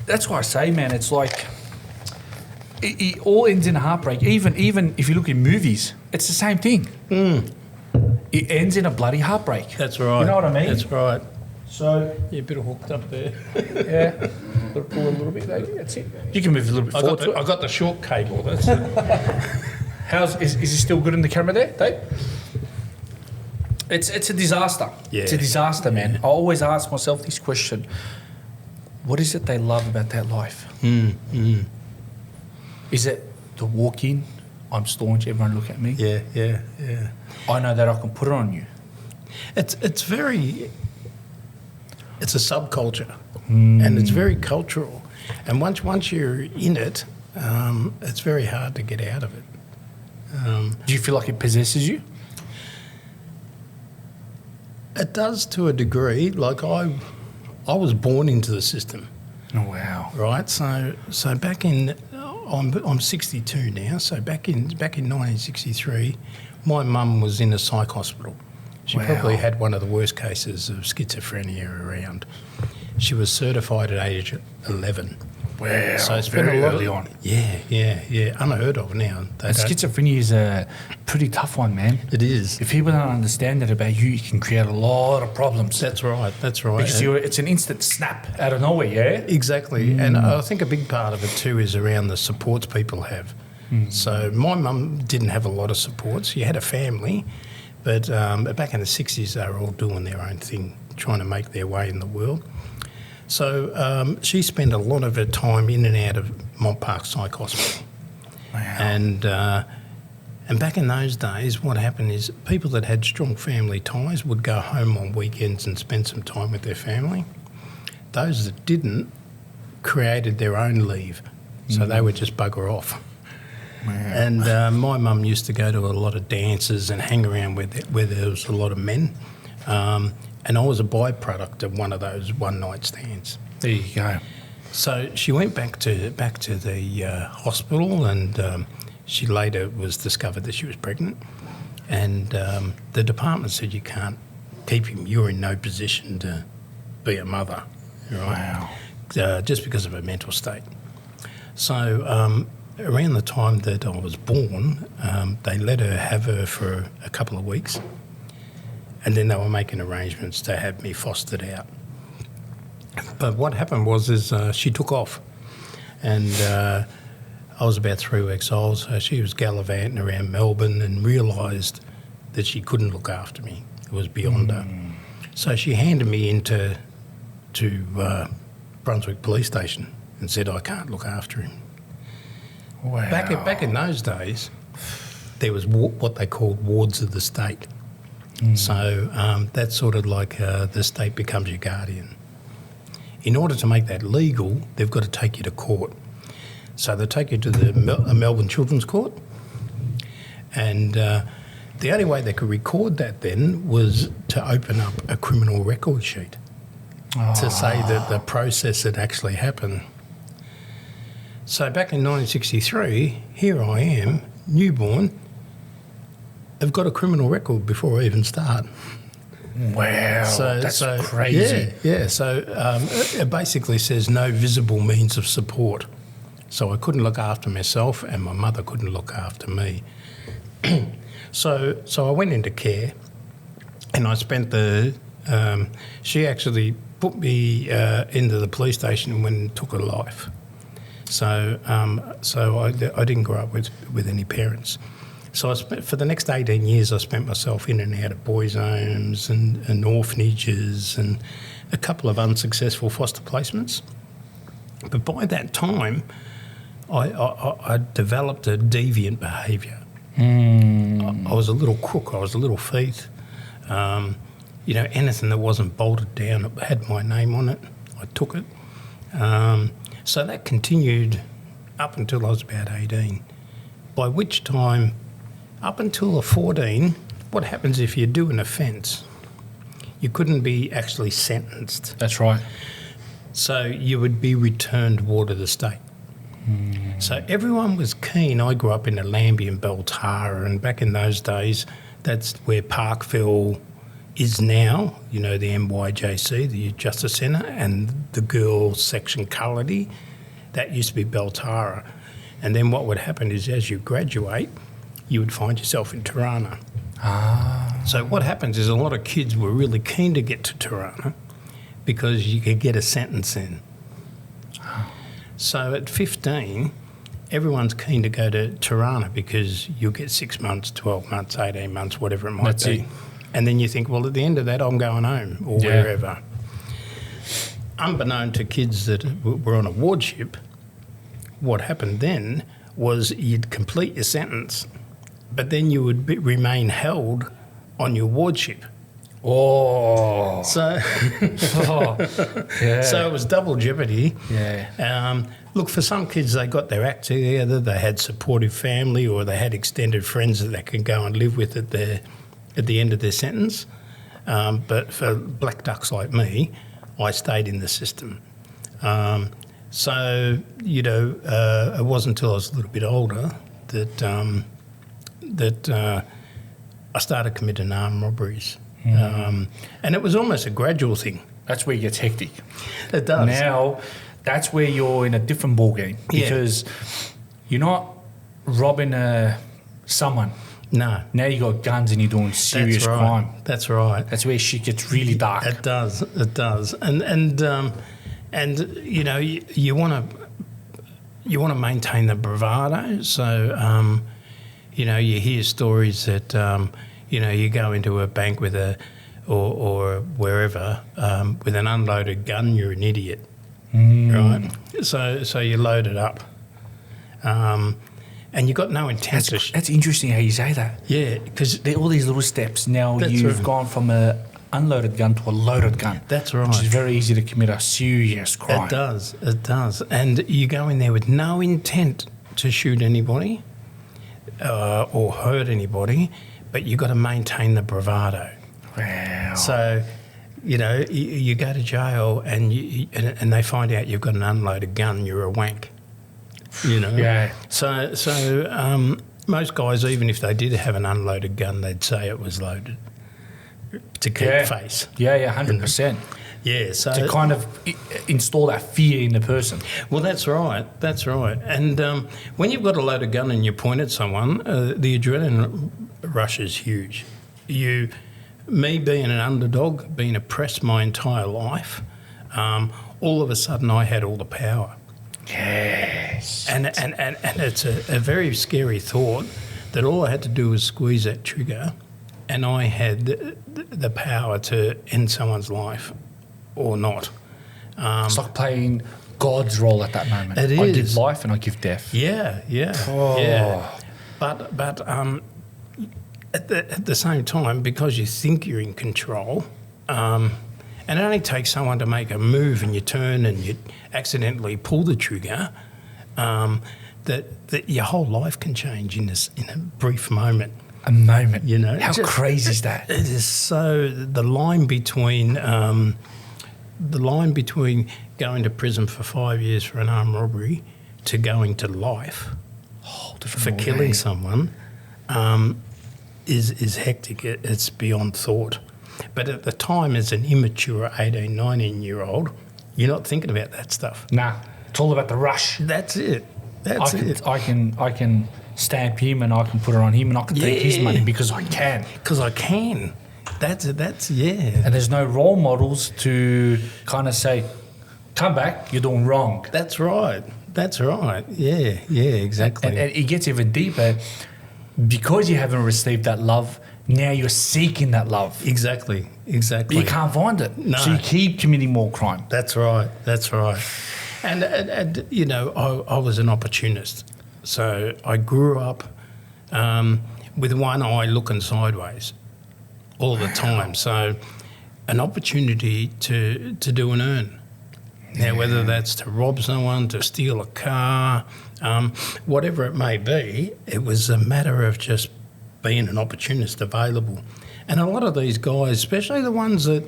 That's why I say, man, it's like it all ends in a heartbreak. Even if you look in movies, it's the same thing. It ends in a bloody heartbreak. That's right. You know what I mean? That's right. So You're a bit hooked up there. yeah, got to pull a little bit. That's it. You can move a little bit forward. I got the short cable. That's Is he still good in the camera there, Dave? It's a disaster. Yeah. It's a disaster, man. I always ask myself this question: what is it they love about that life? Is it to walk in, I'm staunch, everyone look at me? Yeah. I know that I can put it on you. It's a subculture, and it's very cultural. And once you're in it, it's very hard to get out of it. Do you feel like it possesses you? It does to a degree. Like I was born into the system. Oh wow! Right. So back in I'm 62 now. So back in 1963, my mum was in a psych hospital. She probably had one of the worst cases of schizophrenia around. She was certified at age 11. Wow, so it's very been early on. Yeah. Unheard of now. And schizophrenia is a pretty tough one, man. It is. If people don't understand it about you, it can create a lot of problems. That's right. Because it's an instant snap out of nowhere, yeah? Exactly. And I think a big part of it too is around the supports people have. So my mum didn't have a lot of supports. She had a family, but back in the 60s they were all doing their own thing, trying to make their way in the world. So she spent a lot of her time in and out of Mont Park Psych Hospital. Wow. And back in those days, what happened is people that had strong family ties would go home on weekends and spend some time with their family. Those that didn't created their own leave, so they would just bugger off. Wow. And my mum used to go to a lot of dances and hang around where there was a lot of men. And I was a byproduct of one of those one-night stands. There you go. So she went back to the hospital, and she later was discovered that she was pregnant. And the department said, "You can't keep him. You're in no position to be a mother." Right? Wow. Just because of her mental state. So around the time that I was born, they let her have her for a couple of weeks. And then they were making arrangements to have me fostered out. But what happened was she took off. And I was about 3 weeks old, so she was gallivanting around Melbourne and realised that she couldn't look after me. It was beyond her. So she handed me into Brunswick Police Station and said, "I can't look after him." Wow. Back in those days, there was what they called wards of the state. So that's sort of like the state becomes your guardian. In order to make that legal, they've got to take you to court. So they take you to the Melbourne Children's Court, and the only way they could record that then was to open up a criminal record sheet to say that the process had actually happened. So back in 1963, here I am, newborn. I've got a criminal record before I even start. Wow, that's crazy. Yeah. So it basically says no visible means of support. So I couldn't look after myself, and my mother couldn't look after me. So I went into care, and I spent she actually put me into the police station when it took her life. So I didn't grow up with any parents. So for the next 18 years, I spent myself in and out of boys' homes and orphanages and a couple of unsuccessful foster placements. But by that time, I developed a deviant behaviour. I was a little crook. I was a little thief. Anything that wasn't bolted down, it had my name on it. I took it. So that continued up until I was about 18, by which time, up until 14, what happens if you do an offence? You couldn't be actually sentenced. That's right. So you would be returned ward of the state. So everyone was keen. I grew up in Lambie and Beltara, and back in those days, that's where Parkville, is now, the NYJC, the Youth Justice Centre, and the girls' section Cullity. That used to be Beltara. And then what would happen is as you graduate, you would find yourself in Tirana. So what happens is a lot of kids were really keen to get to Tirana because you could get a sentence in. So at 15, everyone's keen to go to Tirana because you'll get 6 months, 12 months, 18 months, whatever it might be. It. And then you think, well, at the end of that, I'm going home or wherever. Unbeknown to kids that were on a wardship, what happened then was you'd complete your sentence, but then you would remain held on your wardship. Oh. So, so it was double jeopardy. Yeah. Look, for some kids, they got their act together, they had supportive family or they had extended friends that they could go and live with at the end of their sentence. But for black ducks like me, I stayed in the system. So, it wasn't until I was a little bit older that I started committing armed robberies. And it was almost a gradual thing. That's where it gets hectic. It does. Now, that's where you're in a different ballgame because you're not robbing someone. No. Now you got guns and you're doing serious crime. That's right. That's where shit gets really dark. It does. And you want to maintain the bravado. So you hear stories that you go into a bank with or wherever with an unloaded gun, you're an idiot, right? So you load it up, and you've got no intent. That's interesting how you say that. Yeah, because all these little steps. Now you've gone from a unloaded gun to a loaded gun. That's right. Which is very easy to commit a serious crime. It does. And you go in there with no intent to shoot anybody or hurt anybody, but you've got to maintain the bravado. Wow. So, you go to jail and they find out you've got an unloaded gun, you're a wank. Yeah. So most guys, even if they did have an unloaded gun, they'd say it was loaded to keep face. Yeah, 100%. Yeah, so to kind of install that fear in the person. Well, that's right. And when you've got a loaded gun and you point at someone, the adrenaline rush is huge. Me being an underdog, being oppressed my entire life, all of a sudden I had all the power. Yes. And it's a very scary thought that all I had to do was squeeze that trigger and I had the power to end someone's life or not. It's like playing God's role at that moment. It is. I give life and I give death. Yeah. Oh. Yeah. But at the same time, because you think you're in control, and it only takes someone to make a move and you turn and you accidentally pull the trigger, that your whole life can change in a brief moment. A moment. How Just, crazy is that? It is so the line between going to prison for 5 years for an armed robbery to going to life for killing someone is hectic. It's beyond thought. But at the time, as an immature 18, 19-year-old, you're not thinking about that stuff. Nah, it's all about the rush. That's it. I can stamp him and I can put it on him and I can take his money because I can. Because I can. That's And there's no role models to kind of say, come back, you're doing wrong. That's right. Yeah, exactly. And it gets even deeper because you haven't received that love. Now you're seeking that love. Exactly. But you can't find it. No. So you keep committing more crime. That's right. And I was an opportunist. So I grew up with one eye looking sideways all the time. So an opportunity to do and earn. Now, whether that's to rob someone, to steal a car, whatever it may be, it was a matter of just being an opportunist available. And a lot of these guys, especially the ones that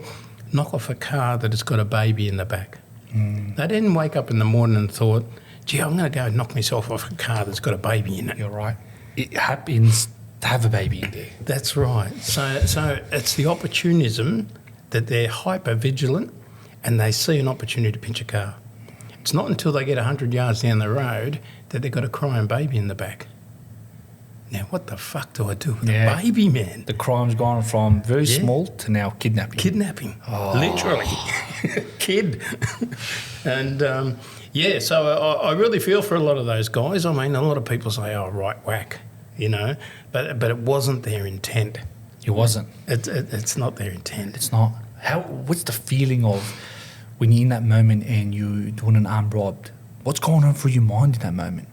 knock off a car that has got a baby in the back, they didn't wake up in the morning and thought, gee, I'm going to go knock myself off a car that's got a baby in it. You're right. It happens to have a baby in there. That's right. So it's the opportunism that they're hyper vigilant and they see an opportunity to pinch a car. It's not until they get 100 yards down the road that they've got a crying baby in the back. Now, what the fuck do I do with a baby, man? The crime's gone from very small to now kidnapping. Kidnapping, literally. Kid. And, so I really feel for a lot of those guys. I mean, a lot of people say, oh, right whack, you know, but it wasn't their intent. It wasn't. It's not their intent. It's not. What's the feeling of when you're in that moment and you're doing an armed rob? What's going on through your mind in that moment?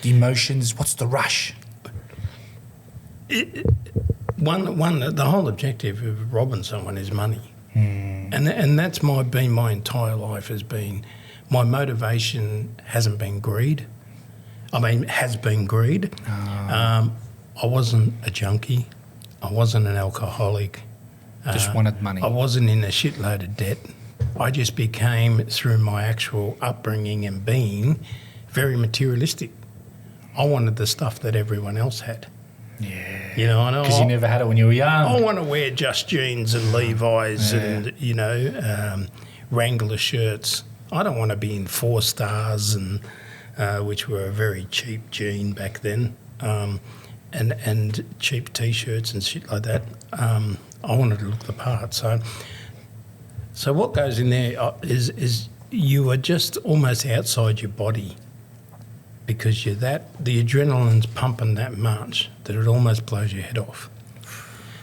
The emotions, what's the rush? The whole objective of robbing someone is money. And that's been my entire life has been, my motivation hasn't been greed. I mean, has been greed. I wasn't a junkie. I wasn't an alcoholic. Just wanted money. I wasn't in a shitload of debt. I just became, through my actual upbringing and being, very materialistic. I wanted the stuff that everyone else had. Yeah. You know, because you never had it when you were young. I want to wear Just Jeans and Levi's and, you know, Wrangler shirts. I don't want to be in 4 Stars, and which were a very cheap jean back then, and cheap T-shirts and shit like that. I wanted to look the part. So what goes in there is you are just almost outside your body, because the adrenaline's pumping that much that it almost blows your head off.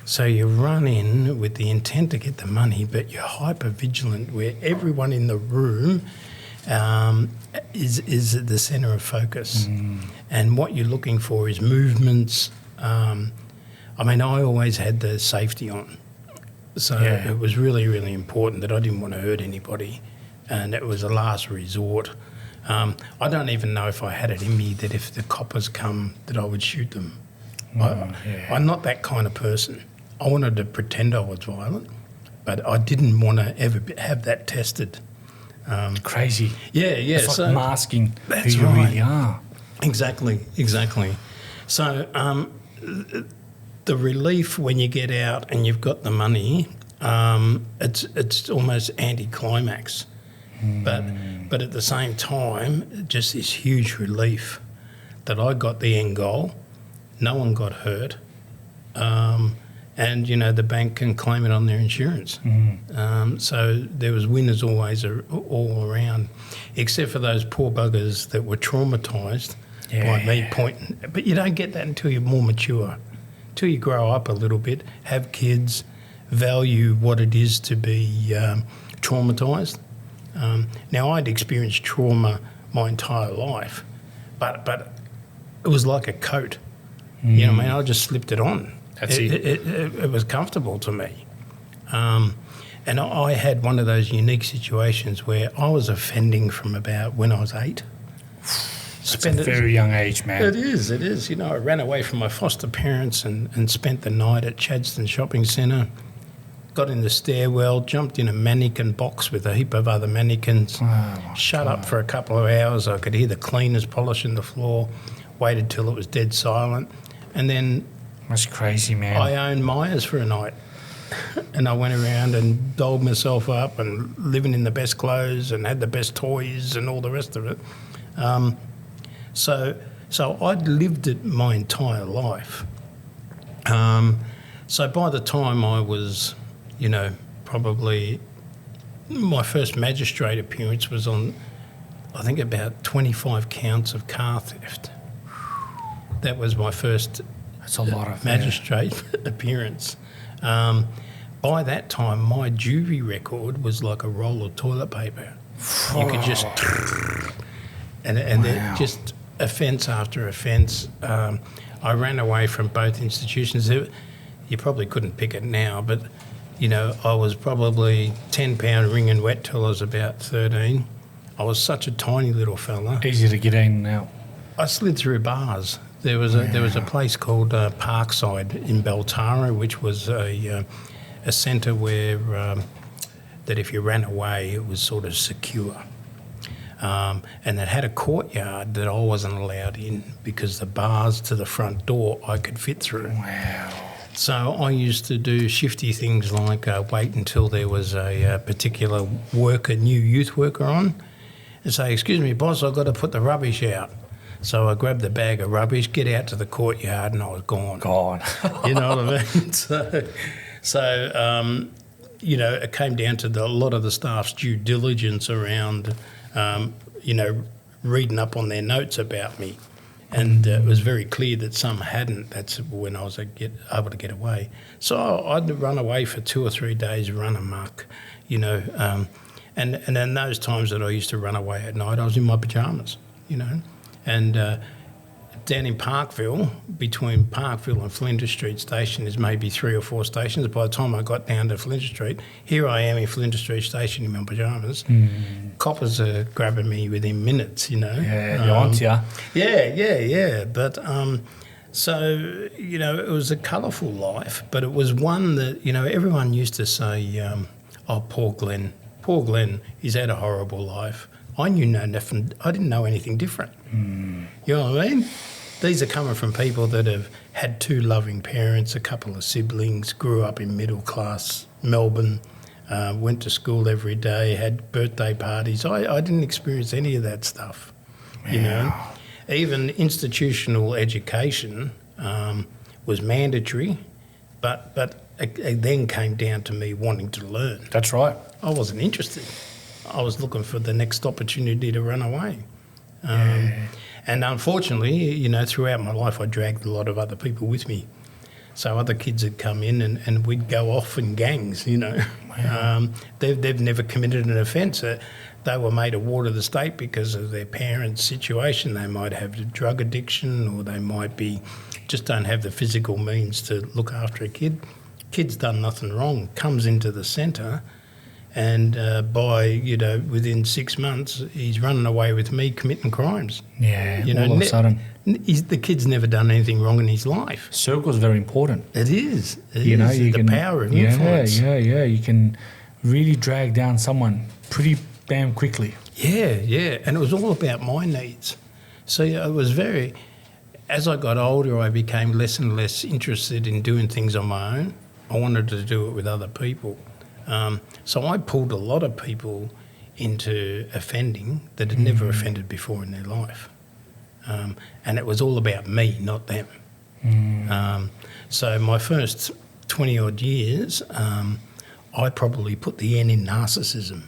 So you run in with the intent to get the money, but you're hyper vigilant, where everyone in the room is at the centre of focus. And what you're looking for is movements. I mean, I always had the safety on. So it was really, really important that I didn't want to hurt anybody, and it was a last resort. I don't even know if I had it in me that if the coppers come that I would shoot them. I'm not that kind of person. I wanted to pretend I was violent, but I didn't want to ever have that tested. Crazy. Yeah. It's like masking that's who you right. really are. Exactly. So the relief when you get out and you've got the money, it's almost anticlimax. But at the same time, just this huge relief that I got the end goal. No one got hurt. And, you know, the bank can claim it on their insurance. So there was winners always all around, except for those poor buggers that were traumatised by me pointing. But you don't get that until you're more mature, until you grow up a little bit, have kids, value what it is to be traumatised. Now, I'd experienced trauma my entire life, but it was like a coat. You know what I mean? I just slipped it on. It was comfortable to me. And I had one of those unique situations where I was offending from about when I was 8. It's a very young age, man. It is. You know, I ran away from my foster parents and spent the night at Chadstone Shopping Centre. Got in the stairwell, jumped in a mannequin box with a heap of other mannequins, shut up for a couple of hours. I could hear the cleaners polishing the floor, waited till it was dead silent. And then... That's crazy, man. I owned Myers for a night. And I went around and dolled myself up and living in the best clothes and had the best toys and all the rest of it. So I'd lived it my entire life. So by the time I was, you know, probably my first magistrate appearance was on, I think, about 25 counts of car theft. That was my first magistrate appearance. By that time, my jury record was like a roll of toilet paper. You could just... And then just offence after offence. I ran away from both institutions. You probably couldn't pick it now, but, you know, I was probably 10-pound ringing wet till I was about 13. I was such a tiny little fella. Easy to get in now. I slid through bars. There was a place called Parkside in Beltara, which was a centre where that if you ran away, it was sort of secure. and it had a courtyard that I wasn't allowed in because the bars to the front door I could fit through. Wow. So I used to do shifty things like wait until there was a particular worker, new youth worker on, and say, "Excuse me, boss, I've got to put the rubbish out." So I grabbed the bag of rubbish, get out to the courtyard, and I was gone. You know what I mean? So you know, it came down to a lot of the staff's due diligence around, you know, reading up on their notes about me. And it was very clear that some hadn't. That's when I was able to get away. So I'd run away for 2 or 3 days, run amok, you know. And in those times that I used to run away at night, I was in my pyjamas, you know. And down in Parkville, between Parkville and Flinders Street Station is maybe 3 or 4 stations. By the time I got down to Flinders Street, here I am in Flinders Street Station in my pyjamas. Coppers are grabbing me within minutes, you know. Yeah, the aunts, yeah. Yeah. But so, you know, it was a colourful life, but it was one that, you know, everyone used to say, oh, poor Glenn, he's had a horrible life. I knew nothing. I didn't know anything different. You know what I mean? These are coming from people that have had 2 loving parents, a couple of siblings, grew up in middle class Melbourne, went to school every day, had birthday parties. I didn't experience any of that stuff, you know. Even institutional education was mandatory, but it then came down to me wanting to learn. That's right. I wasn't interested. I was looking for the next opportunity to run away. And unfortunately, you know, throughout my life, I dragged a lot of other people with me. So other kids had come in and we'd go off in gangs, you know. They've never committed an offence. They were made a ward of the state because of their parents' situation. They might have a drug addiction, or they might be just don't have the physical means to look after a kid. Kid's done nothing wrong, comes into the centre, and by, you know, within 6 months, he's running away with me committing crimes. Yeah, you know, all of a sudden. The kid's never done anything wrong in his life. Circle's very important. It is. You know, you the can, power of influence. Yeah. You can really drag down someone pretty damn quickly. Yeah. And it was all about my needs. So it was very... As I got older, I became less and less interested in doing things on my own. I wanted to do it with other people. So I pulled a lot of people into offending that had never offended before in their life. And it was all about me, not them. So my first 20-odd years, I probably put the N in narcissism.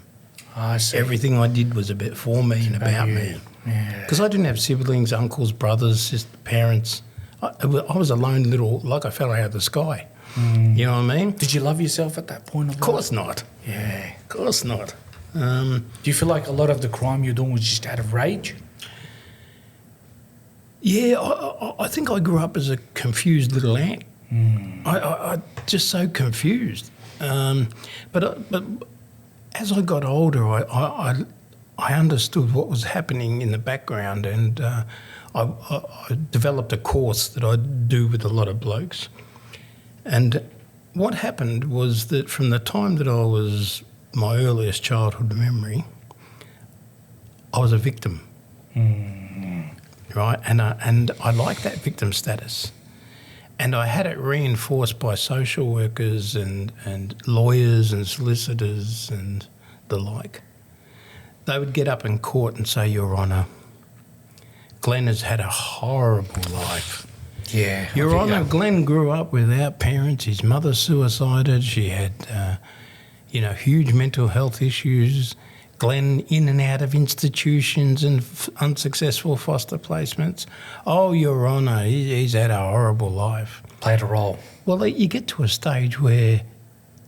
I see. Everything I did was a bit for me and about me. Because I didn't have siblings, uncles, brothers, sisters, parents. I was a lone little, like I fell out of the sky. You know what I mean? Did you love yourself at that point of life? Of course not. Yeah. Of course not. Do you feel like a lot of the crime you're doing was just out of rage? Yeah, I think I grew up as a confused little ant. I just so confused. But as I got older, I understood what was happening in the background, and I developed a course that I do with a lot of blokes. And what happened was that from the time that I was my earliest childhood memory, I was a victim, right? And I liked that victim status. And I had it reinforced by social workers and lawyers and solicitors and the like. They would get up in court and say, Your Honour, Glenn has had a horrible life. Yeah. Your Honour, Glenn grew up without parents. His mother suicided. She had, huge mental health issues. Glenn in and out of institutions and unsuccessful foster placements. Oh, Your Honour, he's had a horrible life. Played a role. Well, you get to a stage where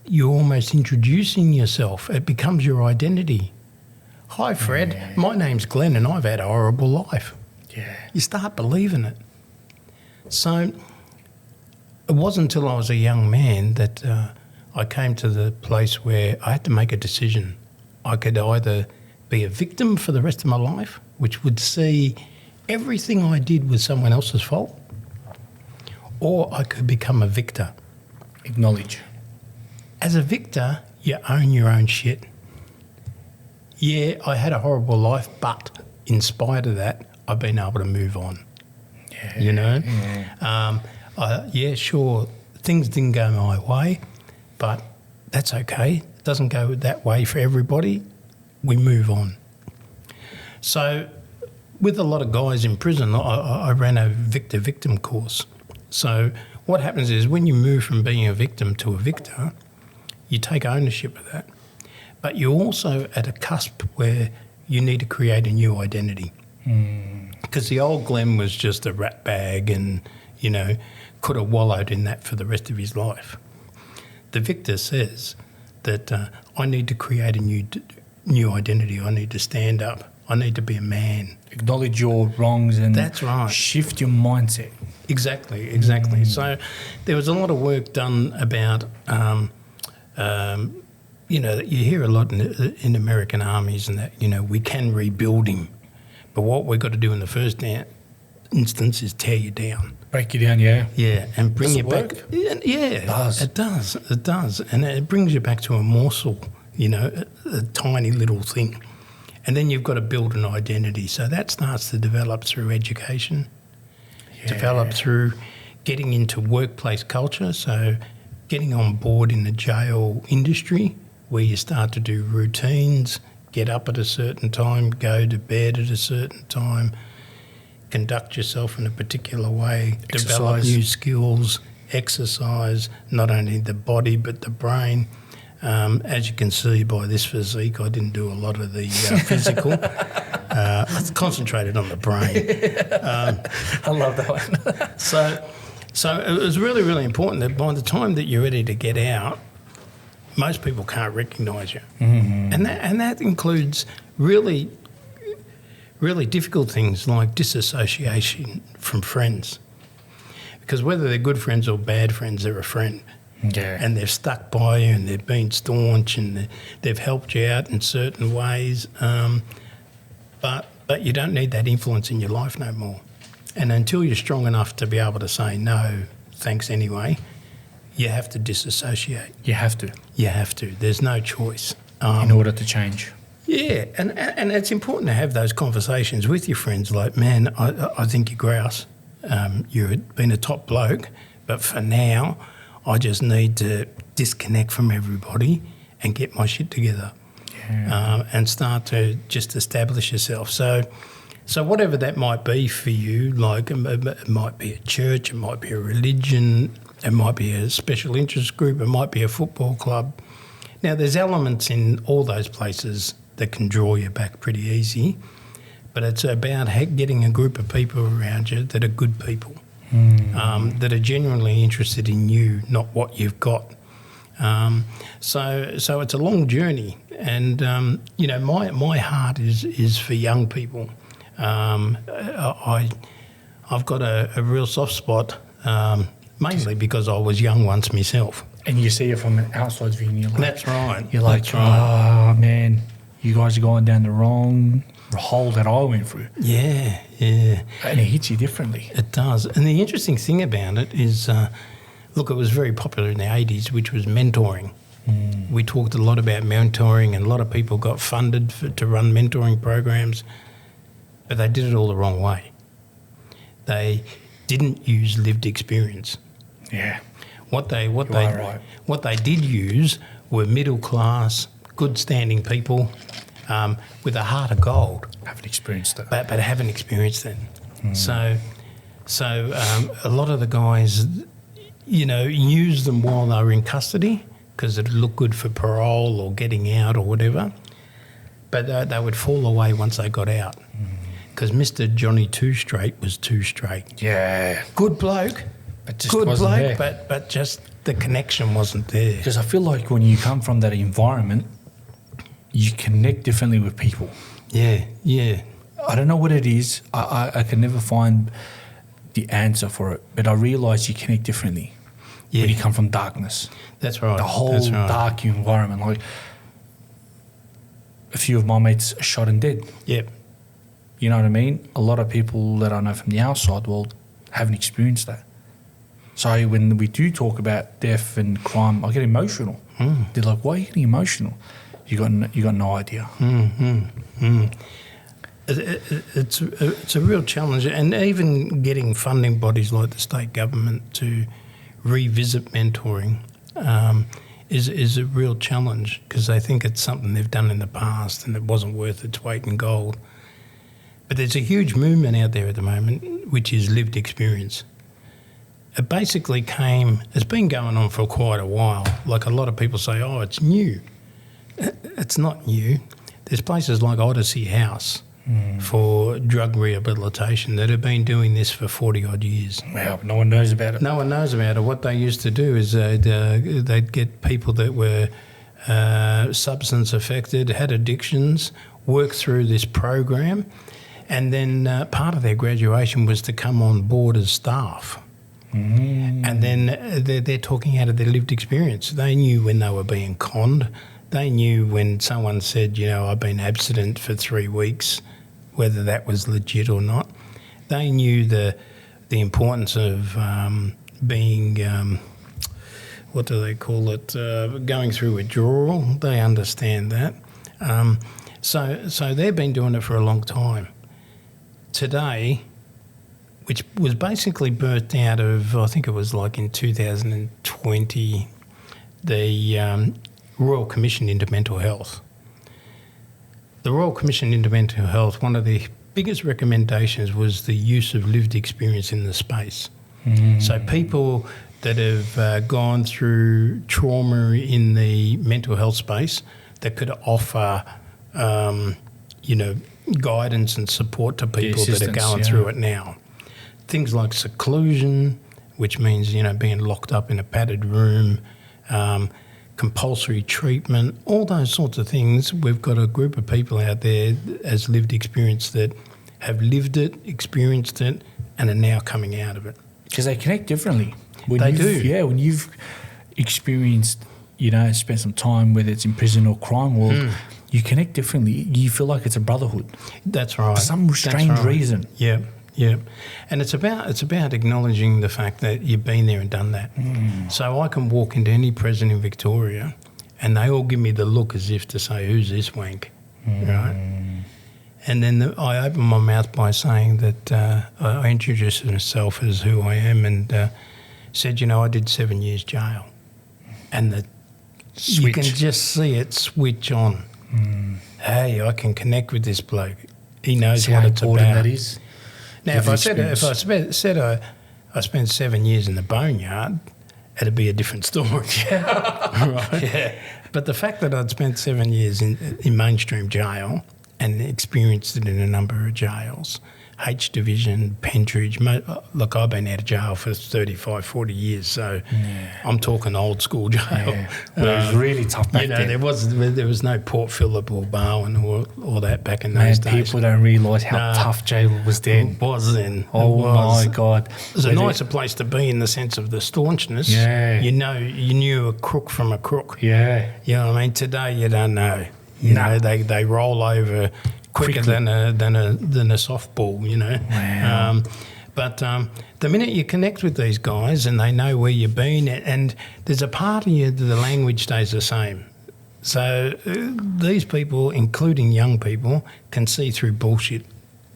you're almost introducing yourself. It becomes your identity. Hi, Fred. My name's Glenn and I've had a horrible life. Yeah. You start believing it. So it wasn't until I was a young man that I came to the place where I had to make a decision. I could either be a victim for the rest of my life, which would see everything I did was someone else's fault, or I could become a victor. Acknowledge. As a victor, you own your own shit. yeah, I had a horrible life, but in spite of that, I've been able to move on. Yeah. You know? Yeah. Sure, things didn't go my way, but that's okay. It doesn't go that way for everybody. We move on. So with a lot of guys in prison, I ran a victim course. So what happens is when you move from being a victim to a victor, you take ownership of that. But you're also at a cusp where you need to create a new identity. Because the old Glenn was just a rat bag and, you know, could have wallowed in that for the rest of his life. The victor says that I need to create a new identity. I need to stand up. I need to be a man. Acknowledge your wrongs and that's right. Shift your mindset. Exactly. So there was a lot of work done about, you know, you hear a lot in American armies and that, you know, we can rebuild him. But what we've got to do in the first instance is tear you down. Break you down, yeah. Yeah, and bring Does you it back. work? Yeah, it does. And it brings you back to a morsel, you know, a tiny little thing. And then you've got to build an identity. So that starts to develop through education, develop through getting into workplace culture. So getting on board in the jail industry where you start to do routines, get up at a certain time, go to bed at a certain time, conduct yourself in a particular way, develop new skills, exercise, not only the body but the brain. As you can see by this physique, I didn't do a lot of the physical. I concentrated on the brain. I love that one. So it was really, really important that by the time that you're ready to get out, most people can't recognise you. And that includes really, really difficult things like disassociation from friends. Because whether they're good friends or bad friends, they're a friend. Yeah. And they've stuck by you and they've been staunch and they've helped you out in certain ways. But you don't need that influence in your life no more. And until you're strong enough to be able to say no, thanks anyway, you have to disassociate. You have to. There's no choice. In order to change. Yeah, and it's important to have those conversations with your friends like, man, I think you're grouse. You've been a top bloke, but for now, I just need to disconnect from everybody and get my shit together and start to just establish yourself. So whatever that might be for you, like it might be a church, it might be a religion, it might be a special interest group, it might be a football club. Now, there's elements in all those places that can draw you back pretty easy, but it's about getting a group of people around you that are good people. That are genuinely interested in you, not what you've got. So it's a long journey, and you know, my heart is for young people. I've got a real soft spot, mainly because I was young once myself. And you see it from an outside view, and you're like, that's right. You're like, oh man, you guys are going down the wrong hole that I went through. Yeah. And it hits you differently. It does. And the interesting thing about it is, look, it was very popular in the 80s, which was mentoring. We talked a lot about mentoring, and a lot of people got funded to run mentoring programs, but they did it all the wrong way. They didn't use lived experience. Yeah. What they did use were middle class, good standing people with a heart of gold. Haven't experienced it. But haven't experienced it. So a lot of the guys, you know, used them while they were in custody because it looked good for parole or getting out or whatever. But they would fall away once they got out because Mr. Johnny Two Straight was too straight. Yeah. Good bloke. But just wasn't there. But just the connection wasn't there. Because I feel like when you come from that environment, you connect differently with people. Yeah. I don't know what it is. I can never find the answer for it, but I realise you connect differently when you come from darkness. That's right. The whole dark environment. Like a few of my mates are shot and dead. Yep. You know what I mean? A lot of people that I know from the outside world haven't experienced that. So when we do talk about death and crime, I get emotional. They're like, why are you getting emotional? you got no idea. It's a real challenge, and even getting funding bodies like the state government to revisit mentoring is a real challenge, because they think it's something they've done in the past and it wasn't worth its weight in gold. But there's a huge movement out there at the moment, which is lived experience. It basically it's been going on for quite a while. Like, a lot of people say, oh, it's new. It's not new. There's places like Odyssey House for drug rehabilitation that have been doing this for 40 odd years. Wow, but no one knows about it. No one knows about it. What they used to do is they'd get people that were substance affected, had addictions, work through this program, and then part of their graduation was to come on board as staff. And then they're talking out of their lived experience. They knew when they were being conned. They knew when someone said, I've been abstinent for 3 weeks, whether that was legit or not. They knew the importance of being, what do they call it, going through withdrawal. They understand that. So they've been doing it for a long time. Today, which was basically birthed out of, I think it was like in 2020, the Royal Commission into Mental Health. The Royal Commission into Mental Health, one of the biggest recommendations was the use of lived experience in the space. So people that have gone through trauma in the mental health space that could offer, guidance and support to people that are going through it now. Things like seclusion, which means, being locked up in a padded room, compulsory treatment, all those sorts of things. We've got a group of people out there as lived experience that have lived it, experienced it, and are now coming out of it. Because they connect differently. They do. Yeah, when you've experienced, spent some time, whether it's in prison or crime world, you connect differently. You feel like it's a brotherhood. That's right. For some strange reason. Yeah. Yeah, and it's about acknowledging the fact that you've been there and done that. So I can walk into any prison in Victoria and they all give me the look as if to say, who's this wank, right? And then I open my mouth by saying that I introduced myself as who I am and said, I did 7 years jail. And you can just see it switch on. Hey, I can connect with this bloke. He knows what it's about. That is. Now, if I said I spent 7 years in the boneyard, it'd be a different story. Right? Yeah. But the fact that I'd spent 7 years in mainstream jail and experienced it in a number of jails, H Division, Pentridge. Look, I've been out of jail for 35, 40 years, so I'm talking old school jail. Yeah. Well, it was really tough back then. There was no Port Phillip or Barwon or that back in those days. People don't realise how tough jail was then. It was then. Oh, my God. It was a nicer place to be in the sense of the staunchness. Yeah. You knew a crook from a crook. Yeah. You know what I mean? Today you don't know. You know, they roll over quicker than a softball, Wow. But the minute you connect with these guys and they know where you've been, and there's a part of you that the language stays the same. So these people, including young people, can see through bullshit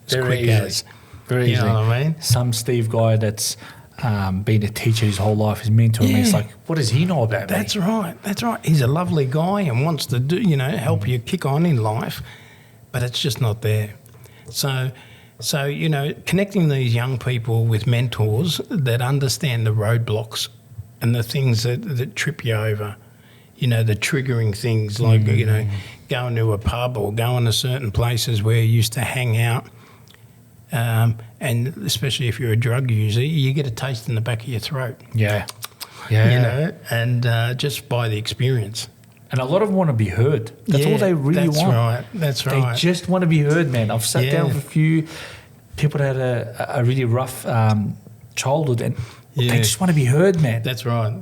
Very easily. You know what I mean? Some Steve guy that's been a teacher his whole life is mentoring me. It's like, what does he know about me? That's right. He's a lovely guy and wants to do, help you kick on in life, but it's just not there. So connecting these young people with mentors that understand the roadblocks and the things that trip you over, the triggering things like, going to a pub or going to certain places where you used to hang out. And especially if you're a drug user, you get a taste in the back of your throat. Yeah. And just by the experience. And a lot of them want to be heard. That's all they really want. That's right. They just want to be heard, man. I've sat down with a few people that had a really rough childhood and they just want to be heard, man. That's right.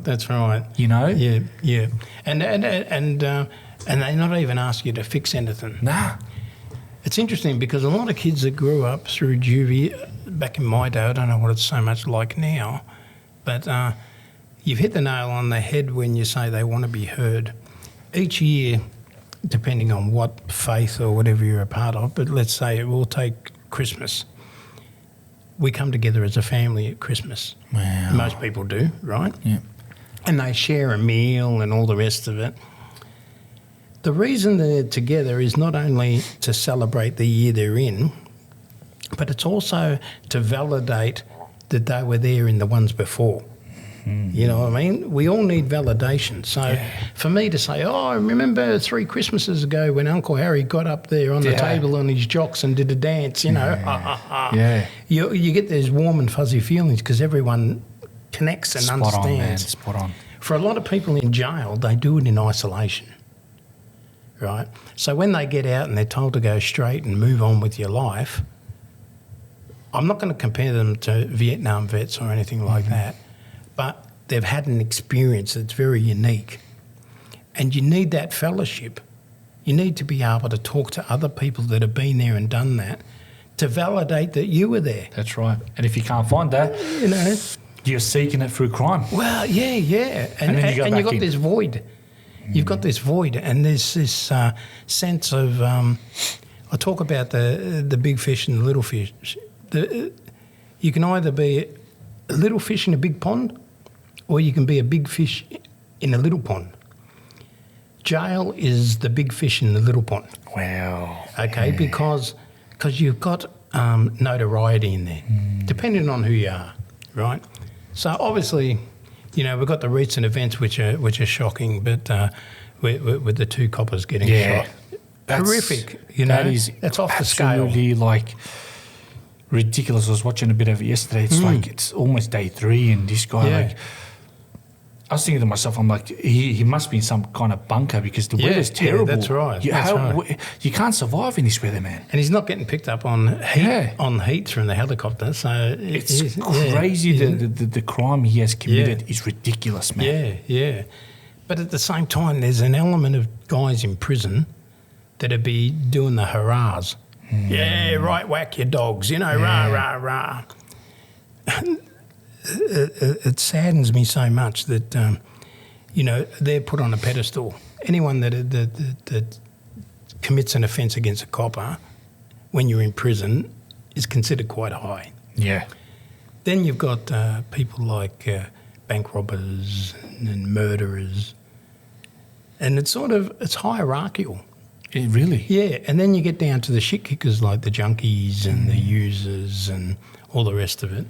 Yeah. And they not even ask you to fix anything. Nah. It's interesting because a lot of kids that grew up through juvie, back in my day, I don't know what it's so much like now, but you've hit the nail on the head when you say they want to be heard. Each year depending on what faith or whatever you're a part of, but let's say we'll take Christmas. We come together as a family at Christmas. Wow. Most people do, right? Yeah. And they share a meal and all the rest of it. The reason they're together is not only to celebrate the year they're in, but it's also to validate that they were there in the ones before. You know what I mean? We all need validation. So for me to say, oh, I remember 3 Christmases ago when Uncle Harry got up there on the table on his jocks and did a dance, you know. You get those warm and fuzzy feelings because everyone connects and understands. On, man. Spot on. For a lot of people in jail, they do it in isolation, right? So when they get out and they're told to go straight and move on with your life, I'm not going to compare them to Vietnam vets or anything like that, but they've had an experience that's very unique. And you need that fellowship. You need to be able to talk to other people that have been there and done that to validate that you were there. That's right. And if you can't find that, you know, you're seeking it through crime. Well, yeah. And you've got this void. You've got this void, and there's this sense of, I talk about the big fish and the little fish. You can either be a little fish in a big pond, or you can be a big fish in a little pond. Jail is the big fish in the little pond. Wow. Okay, because you've got notoriety in there, depending on who you are, right? So obviously, you know, we've got the recent events which are shocking, but with the 2 coppers getting shot, horrific. You know, that's off the scale. Absolutely, like ridiculous. I was watching a bit of it yesterday. It's like it's almost day 3, and this guy like. I was thinking to myself, I'm like, he must be in some kind of bunker because the weather's terrible. Yeah, that's right. You can't survive in this weather, man. And he's not getting picked up on heat from the helicopter. So it's crazy. The crime he has committed is ridiculous, man. Yeah. But at the same time, there's an element of guys in prison that'd be doing the hurrahs. Yeah, right, whack your dogs, you know, rah. It saddens me so much that, you know, they're put on a pedestal. Anyone that commits an offence against a copper when you're in prison is considered quite high. Yeah. Then you've got people like bank robbers and murderers, and it's hierarchical. Really? Yeah, and then you get down to the shit kickers like the junkies and the users and all the rest of it.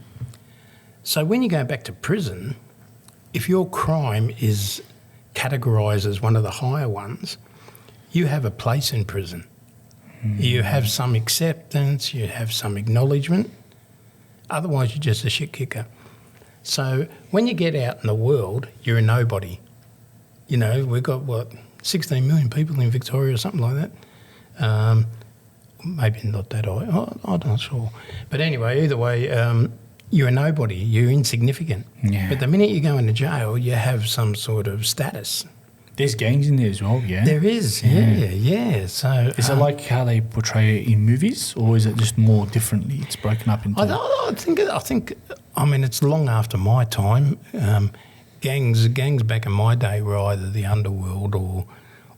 So when you go back to prison, if your crime is categorised as one of the higher ones, you have a place in prison. You have some acceptance, you have some acknowledgement. Otherwise, you're just a shit kicker. So when you get out in the world, you're a nobody. You know, we've got, 16 million people in Victoria or something like that. Maybe not that high. I'm not sure. But anyway, either way, you're a nobody. You're insignificant. Yeah. But the minute you go into jail, you have some sort of status. There's gangs in there as well, yeah? There is, yeah. So is it like how they portray it in movies, or is it just more differently? It's broken up into... I think. I mean, it's long after my time. Gangs back in my day were either the underworld or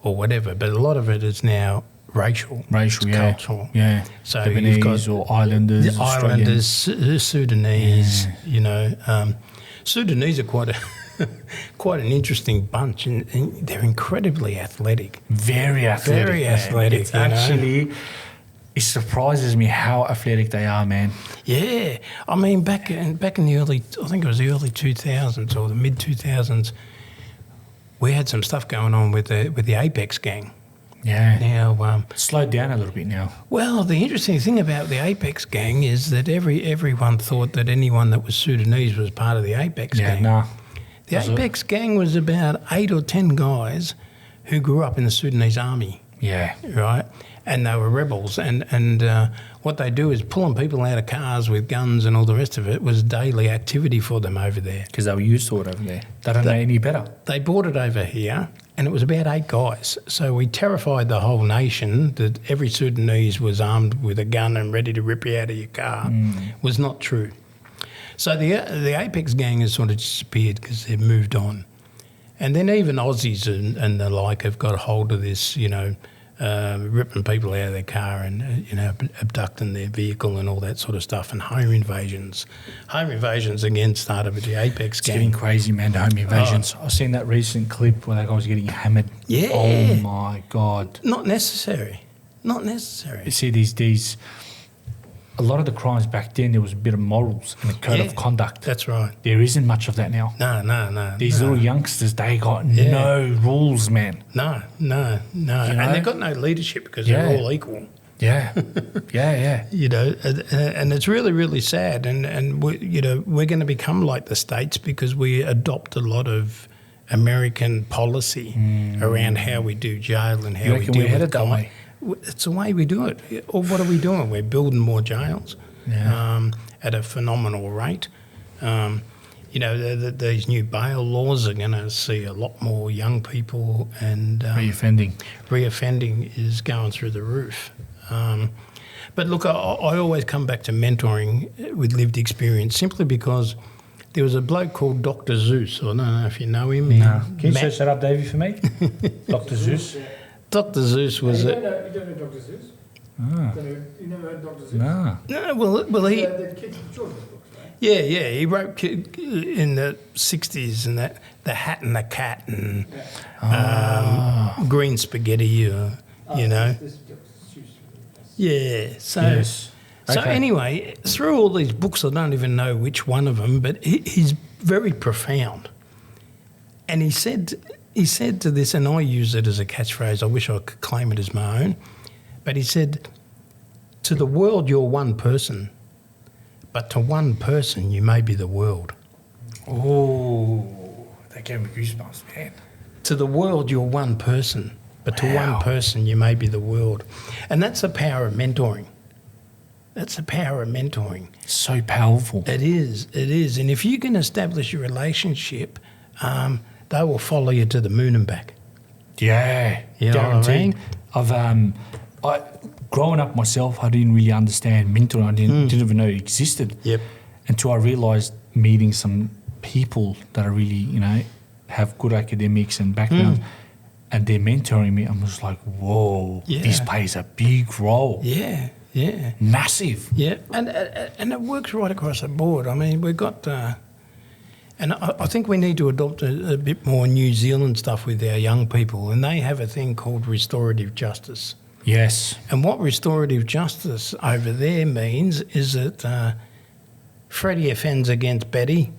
whatever, but a lot of it is now racial, cultural. Yeah. So Lebanese you've got or Islanders, the Islanders, Sudanese. You know, Sudanese are quite an interesting bunch, and they're incredibly athletic. Very athletic. It's actually. It surprises me how athletic they are, man. Yeah, I mean, back in the early, I think it was the early 2000s or the mid 2000s, we had some stuff going on with the Apex gang. Yeah. Now, slowed down a little bit now. Well, the interesting thing about the Apex gang is that everyone thought that anyone that was Sudanese was part of the Apex gang. Yeah, nah. The Apex gang was about 8 or 10 guys who grew up in the Sudanese army. Yeah. Right? And they were rebels. And what they do is pulling people out of cars with guns and all the rest of it was daily activity for them over there. Because they were used to it over there. They don't know any better. They brought it over here, and it was about 8 guys. So we terrified the whole nation that every Sudanese was armed with a gun and ready to rip you out of your car. Was not true. So the Apex gang has sort of disappeared because they've moved on. And then even Aussies and the like have got a hold of this, ripping people out of their car and, abducting their vehicle and all that sort of stuff, and home invasions. Home invasions, again, started with the Apex gang. It's getting crazy, man, the home invasions. I've seen that recent clip where that guy was getting hammered. Yeah. Oh, my God. Not necessary. You see, these a lot of the crimes back then, there was a bit of morals and a code of conduct. That's right. There isn't much of that now. No. These little youngsters, they got no rules, man. No. And they've got no leadership because they're all equal. Yeah. And it's really, really sad. And we're going to become like the States because we adopt a lot of American policy around how we do jail and how we deal with crime. It's the way we do it. Or what are we doing? We're building more jails at a phenomenal rate. These new bail laws are going to see a lot more young people, and reoffending is going through the roof. But look, I always come back to mentoring with lived experience simply because there was a bloke called Dr. Zeus. I don't know if you know him. No. Can you search that up, Davey, for me? Dr. Zeus? Dr. Zeus was you don't know Dr. Zeus? Ah. You never heard Dr. Zeus? No. No, well, he... The kids and children's books, right? Yeah, he wrote in the 60s and that The Hat and the Cat and Green Spaghetti, Yeah, so... Yes. So Okay. anyway, through all these books, I don't even know which one of them, but he's very profound. And he said to this, and I use it as a catchphrase, I wish I could claim it as my own, but he said, to the world you're one person, but to one person you may be the world. Oh, that gave me goosebumps, man. To the world you're one person, but to one person you may be the world. And that's the power of mentoring. So powerful. It is. And if you can establish a relationship, they will follow you to the moon and back. Yeah, You know what I mean? Growing up myself, I didn't really understand mentoring. I didn't even know it existed. Yep. Until I realised meeting some people that are really, have good academics and background, and they're mentoring me. I was like, whoa, this plays a big role. Yeah. Massive. Yeah, and it works right across the board. I mean, we've got... and I think we need to adopt a bit more New Zealand stuff with our young people, and they have a thing called restorative justice. Yes. And what restorative justice over there means is that Freddie offends against Betty,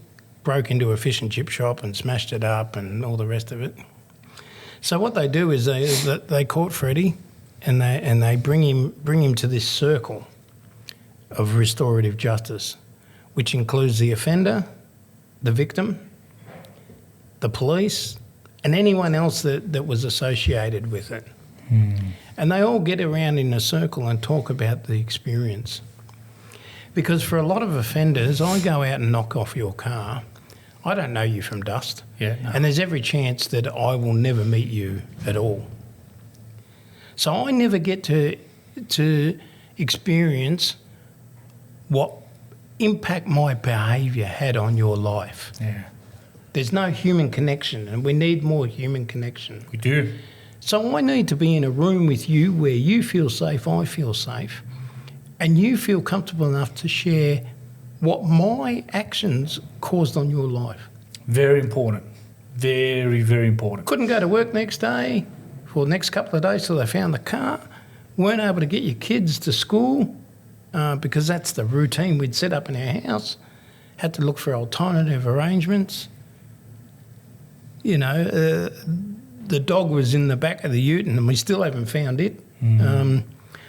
broke into a fish and chip shop and smashed it up and all the rest of it. So what they do is they caught Freddie and they bring him to this circle of restorative justice, which includes the offender, the victim, the police, and anyone else that was associated with it. And they all get around in a circle and talk about the experience. Because for a lot of offenders, I go out and knock off your car. I don't know you from dust. Yeah. No. And there's every chance that I will never meet you at all. So I never get to experience what impact my behaviour had on your life. Yeah. There's no human connection, and we need more human connection. We do. So I need to be in a room with you where you feel safe, I feel safe, and you feel comfortable enough to share what my actions caused on your life. Very important. Very, very important. Couldn't go to work next day for the next couple of days till they found the car. Weren't able to get your kids to school because that's the routine we'd set up in our house. Had to look for alternative arrangements. The dog was in the back of the ute and we still haven't found it.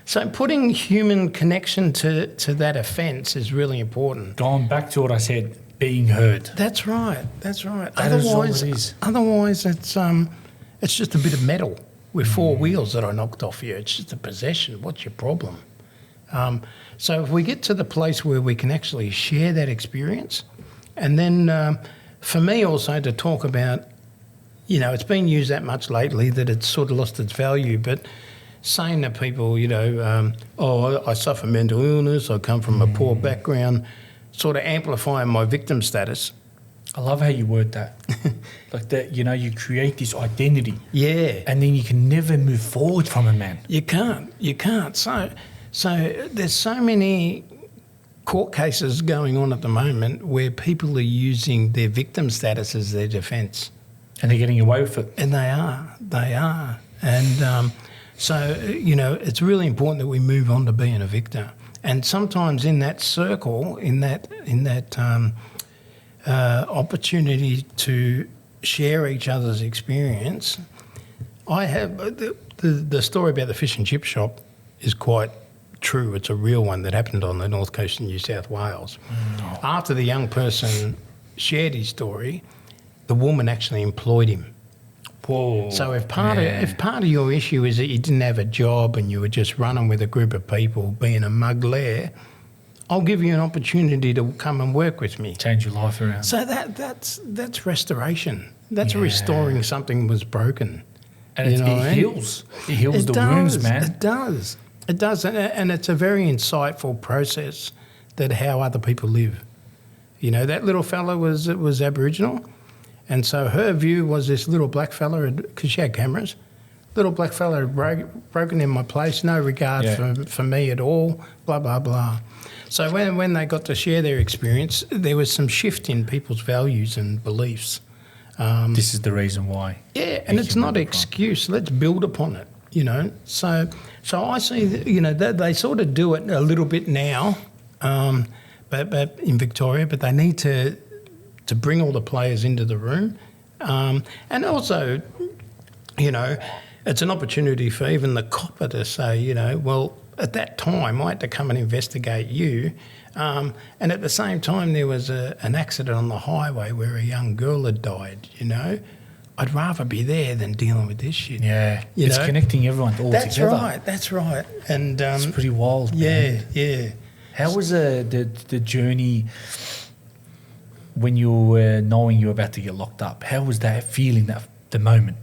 So putting human connection to that offence is really important. Going back to what I said, being heard. That's right. That is all it is. Otherwise, it's just a bit of metal with four wheels that I knocked off you. It's just a possession. What's your problem? So if we get to the place where we can actually share that experience, and then for me also to talk about, it's been used that much lately that it's sort of lost its value, but saying to people, I suffer mental illness, I come from a poor background, sort of amplifying my victim status. I love how you word that. Like that, you know, you create this identity. Yeah. And then you can never move forward from it, man. You can't. So there's so many court cases going on at the moment where people are using their victim status as their defence. And they're getting away with it. And they are. And so, you know, it's really important that we move on to being a victor. And sometimes in that circle, in that opportunity to share each other's experience, I have the story about the fish and chip shop is quite true. It's a real one that happened on the north coast of New South Wales. After the young person shared his story, the woman actually employed him. Whoa. So if part of your issue is that you didn't have a job and you were just running with a group of people being a mugler, I'll give you an opportunity to come and work with me. Change your life around. So that's restoration. That's restoring something that was broken. And it heals. It heals the wounds, man. It does. It does. And it's a very insightful process that how other people live. You know, that little fella was Aboriginal. And so her view was this little black fella, because she had cameras, little black fella had broken in my place, no regard for me at all, blah, blah, blah. So when they got to share their experience, there was some shift in people's values and beliefs. This is the reason why. Yeah, and it's not an excuse. Let's build upon it, you know. So I see, that, you know, they sort of do it a little bit now, but in Victoria, but they need to bring all the players into the room. And also, you know, it's an opportunity for even the copper to say, you know, well, at that time I had to come and investigate you. And at the same time there was an accident on the highway where a young girl had died, you know. I'd rather be there than dealing with this shit. Yeah, it's connecting everyone all together. That's right. And it's pretty wild, man. Yeah. How was the journey when you were knowing you were about to get locked up? How was that feeling, the moment?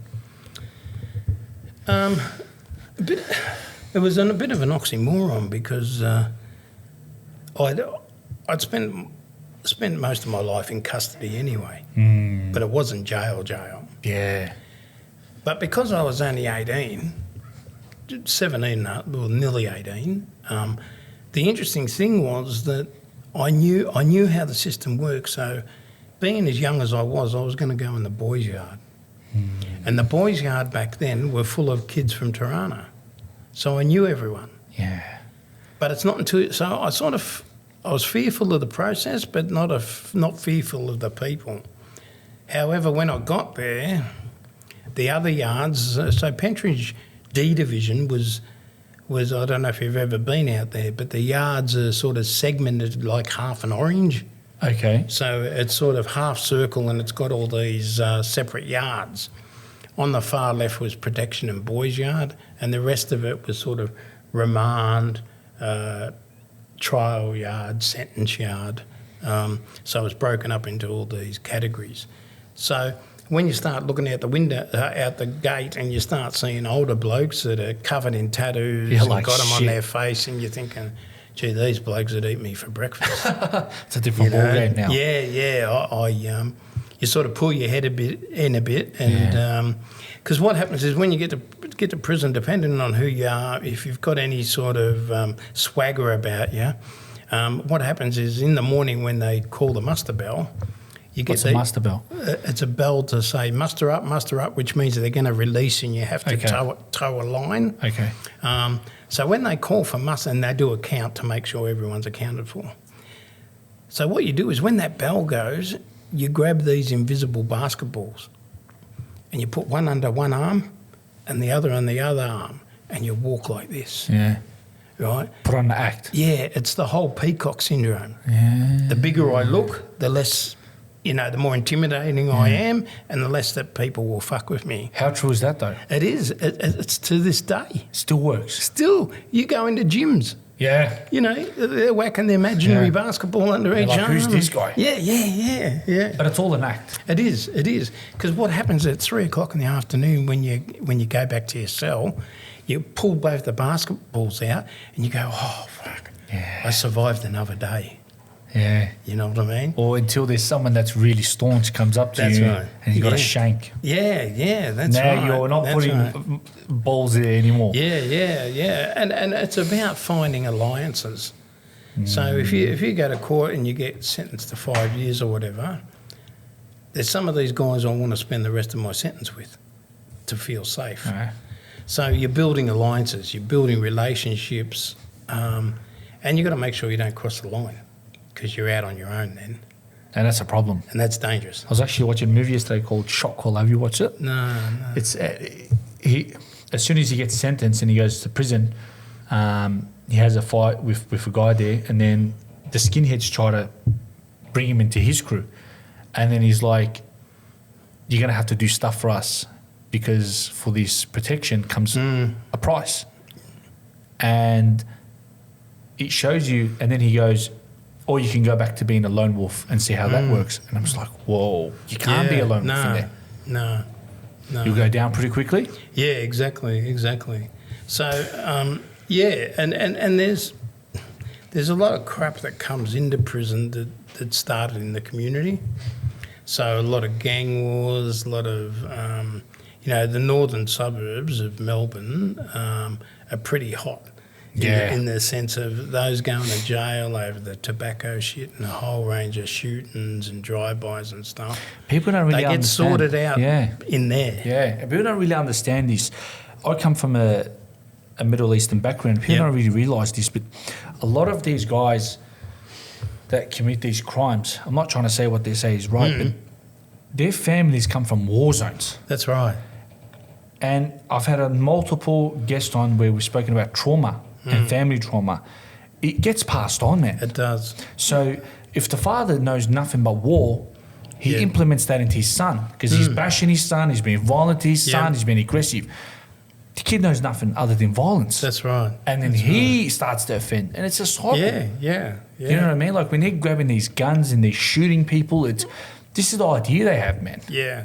It was a bit of an oxymoron because I'd spent most of my life in custody anyway, but it wasn't jail. Yeah. But because I was only 18, 17, well, nearly 18, the interesting thing was that I knew how the system works. So being as young as I was going to go in the boys' yard. And the boys' yard back then were full of kids from Tirana. So I knew everyone. Yeah. But it's not until... So I was fearful of the process, but not fearful of the people. However, when I got there, the other yards... So Pentridge D Division was... I don't know if you've ever been out there, but the yards are sort of segmented like half an orange. Okay. So it's sort of half circle and it's got all these separate yards. On the far left was protection and boys' yard, and the rest of it was sort of remand, trial yard, sentence yard. So it was broken up into all these categories. So when you start looking out the window, out the gate, and you start seeing older blokes that are covered in tattoos and like got them shit on their face, and you're thinking, gee, these blokes would eat me for breakfast. It's a different ballgame now. Yeah. You sort of pull your head a bit, and because what happens is when you get to prison, depending on who you are, if you've got any sort of swagger about you, what happens is in the morning when they call the muster bell, you get What's a muster bell? It's a bell to say muster up, which means they're going to release and you have to tow a line. Okay. So when they call for muster, and they do a count to make sure everyone's accounted for. So what you do is when that bell goes, you grab these invisible basketballs and you put one under one arm and the other on the other arm, and you walk like this. Yeah. Right? Put on the act. Yeah, it's the whole peacock syndrome. Yeah. The bigger I look, the less... the more intimidating I am, and the less that people will fuck with me. How true is that, though? It is. It's to this day. Still works. Still, you go into gyms. Yeah. They're whacking the imaginary basketball under each arm. Who's this guy? Yeah. But it's all an act. It is. Because what happens at 3:00 in the afternoon when you go back to your cell, you pull both the basketballs out and you go, oh, fuck, I survived another day. Yeah. You know what I mean? Or until there's someone that's really staunch comes up to That's you right. and you got a Yeah. shank. Yeah, that's Now right. you're not That's putting right. balls there anymore. Yeah. And it's about finding alliances. So if you go to court and you get sentenced to 5 years or whatever, there's some of these guys I want to spend the rest of my sentence with to feel safe. Right. So you're building alliances, you're building relationships, and you've got to make sure you don't cross the line because you're out on your own then, And that's a problem. and that's dangerous. I was actually watching a movie yesterday called Shot Call. Have you watched it? No. It's he as soon as he gets sentenced and he goes to prison, he has a fight with a guy there, and then the skinheads try to bring him into his crew, and then he's like, "You're gonna have to do stuff for us because for this protection comes a price," and it shows you. And then he goes, "Or you can go back to being a lone wolf and see how that works." And I'm just like, "Whoa, you can't be a lone wolf in there. No. You'll go down pretty quickly." Yeah, exactly. So, and there's a lot of crap that comes into prison that started in the community. So a lot of gang wars, a lot of, the northern suburbs of Melbourne are pretty hot. In the sense of those going to jail over the tobacco shit and a whole range of shootings and drive-bys and stuff. People don't really They get understand. sorted out in there. Yeah, people don't really understand this. I come from a Middle Eastern background. People don't really realise this, but a lot of these guys that commit these crimes, I'm not trying to say what they say is right, but their families come from war zones. That's right. And I've had multiple guests on where we've spoken about trauma and family trauma. It gets passed on, man. It does. So if the father knows nothing but war, he implements that into his son because he's bashing his son, he's being violent to his son, he's being aggressive. The kid knows nothing other than violence. That's right. And then he starts to offend. And it's a cycle. Yeah. You know what I mean? Like when they're grabbing these guns and they're shooting people, this is the idea they have, man. Yeah.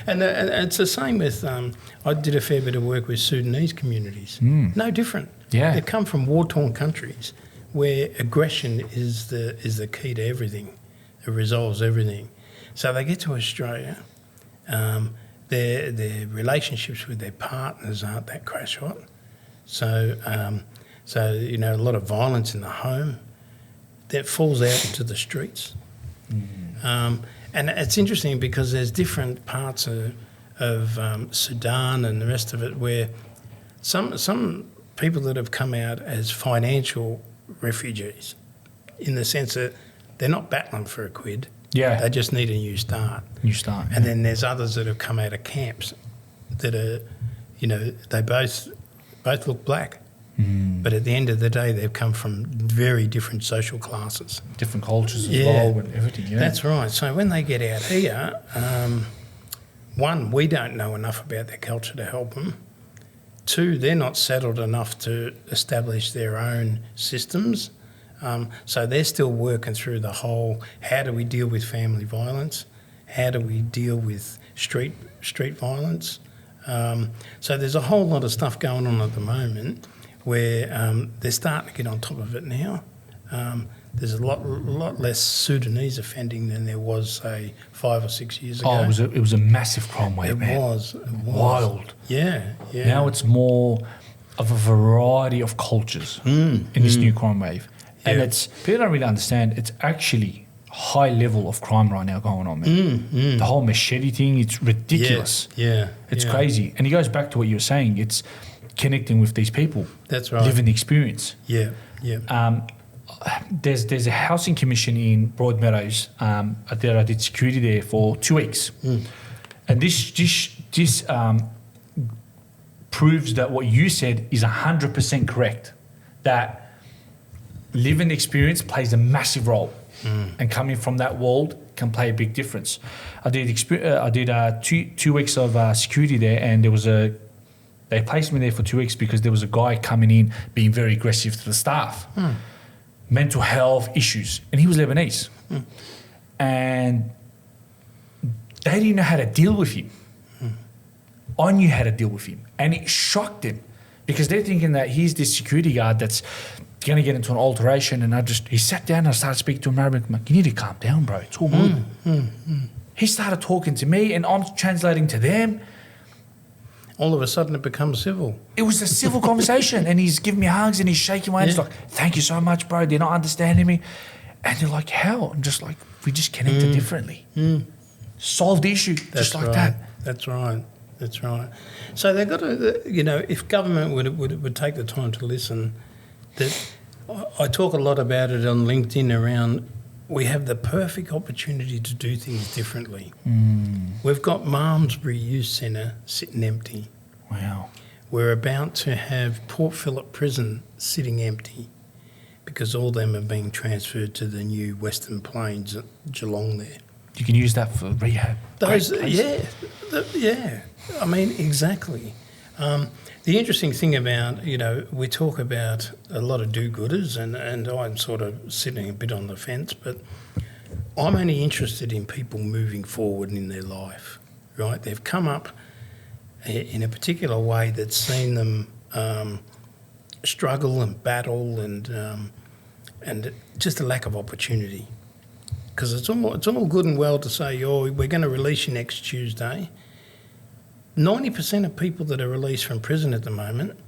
And it's the same with, I did a fair bit of work with Sudanese communities. No different. Yeah. They come from war-torn countries where aggression is the key to everything. It resolves everything. So they get to Australia, their relationships with their partners aren't that crash hot. So a lot of violence in the home that falls out into the streets. And it's interesting because there's different parts of Sudan and the rest of it where some people that have come out as financial refugees in the sense that they're not battling for a quid. Yeah. They just need a new start. And then there's others that have come out of camps that are, they both look black. But at the end of the day, they've come from very different social classes. Different cultures as well and everything, yeah. That's right. So when they get out here, one, we don't know enough about their culture to help them. Two, they're not settled enough to establish their own systems. So they're still working through the whole, how do we deal with family violence? How do we deal with street violence? So there's a whole lot of stuff going on at the moment where they're starting to get on top of it now. There's a lot less Sudanese offending than there was, say, 5 or 6 years ago. Oh, it was a massive crime wave, man. It was. Wild. Yeah. Now it's more of a variety of cultures in this new crime wave. And people don't really understand, it's actually high level of crime right now going on, man. The whole machete thing, it's ridiculous. It's crazy. And it goes back to what you were saying, it's connecting with these people. That's right. Living the experience. Yeah. There's a housing commission in Broadmeadows. I did security there for 2 weeks. And this proves that what you said is 100% correct, that living experience plays a massive role. And coming from that world can play a big difference. I did 2 weeks of security there, and they placed me there for 2 weeks because there was a guy coming in being very aggressive to the staff. Mental health issues, and he was Lebanese. And they didn't know how to deal with him. I knew how to deal with him, and it shocked them because they're thinking that he's this security guard that's going to get into an alteration. And he sat down and I started speaking to him in Arabic. I'm like, you need to calm down, bro. It's all good. He started talking to me and I'm translating to them. All of a sudden it becomes civil. It was a civil conversation and he's giving me hugs and he's shaking my hand. He's like, thank you so much, bro. They're not understanding me. And they're like, how? I'm just like, we just connected differently. Solved the issue just like that. That's right. That's right. So they've got to, if government would take the time to listen, that I talk a lot about it on LinkedIn around we have the perfect opportunity to do things differently. We've got Malmesbury Youth Centre sitting empty. Wow. We're about to have Port Phillip Prison sitting empty because all them are being transferred to the new Western Plains at Geelong there. You can use that for rehab. Yeah. I mean, exactly. The interesting thing about, we talk about a lot of do-gooders and I'm sort of sitting a bit on the fence, but I'm only interested in people moving forward in their life, right? They've come up in a particular way that's seen them struggle and battle and just a lack of opportunity. Because it's all good and well to say, we're going to release you next Tuesday. 90% of people that are released from prison at the moment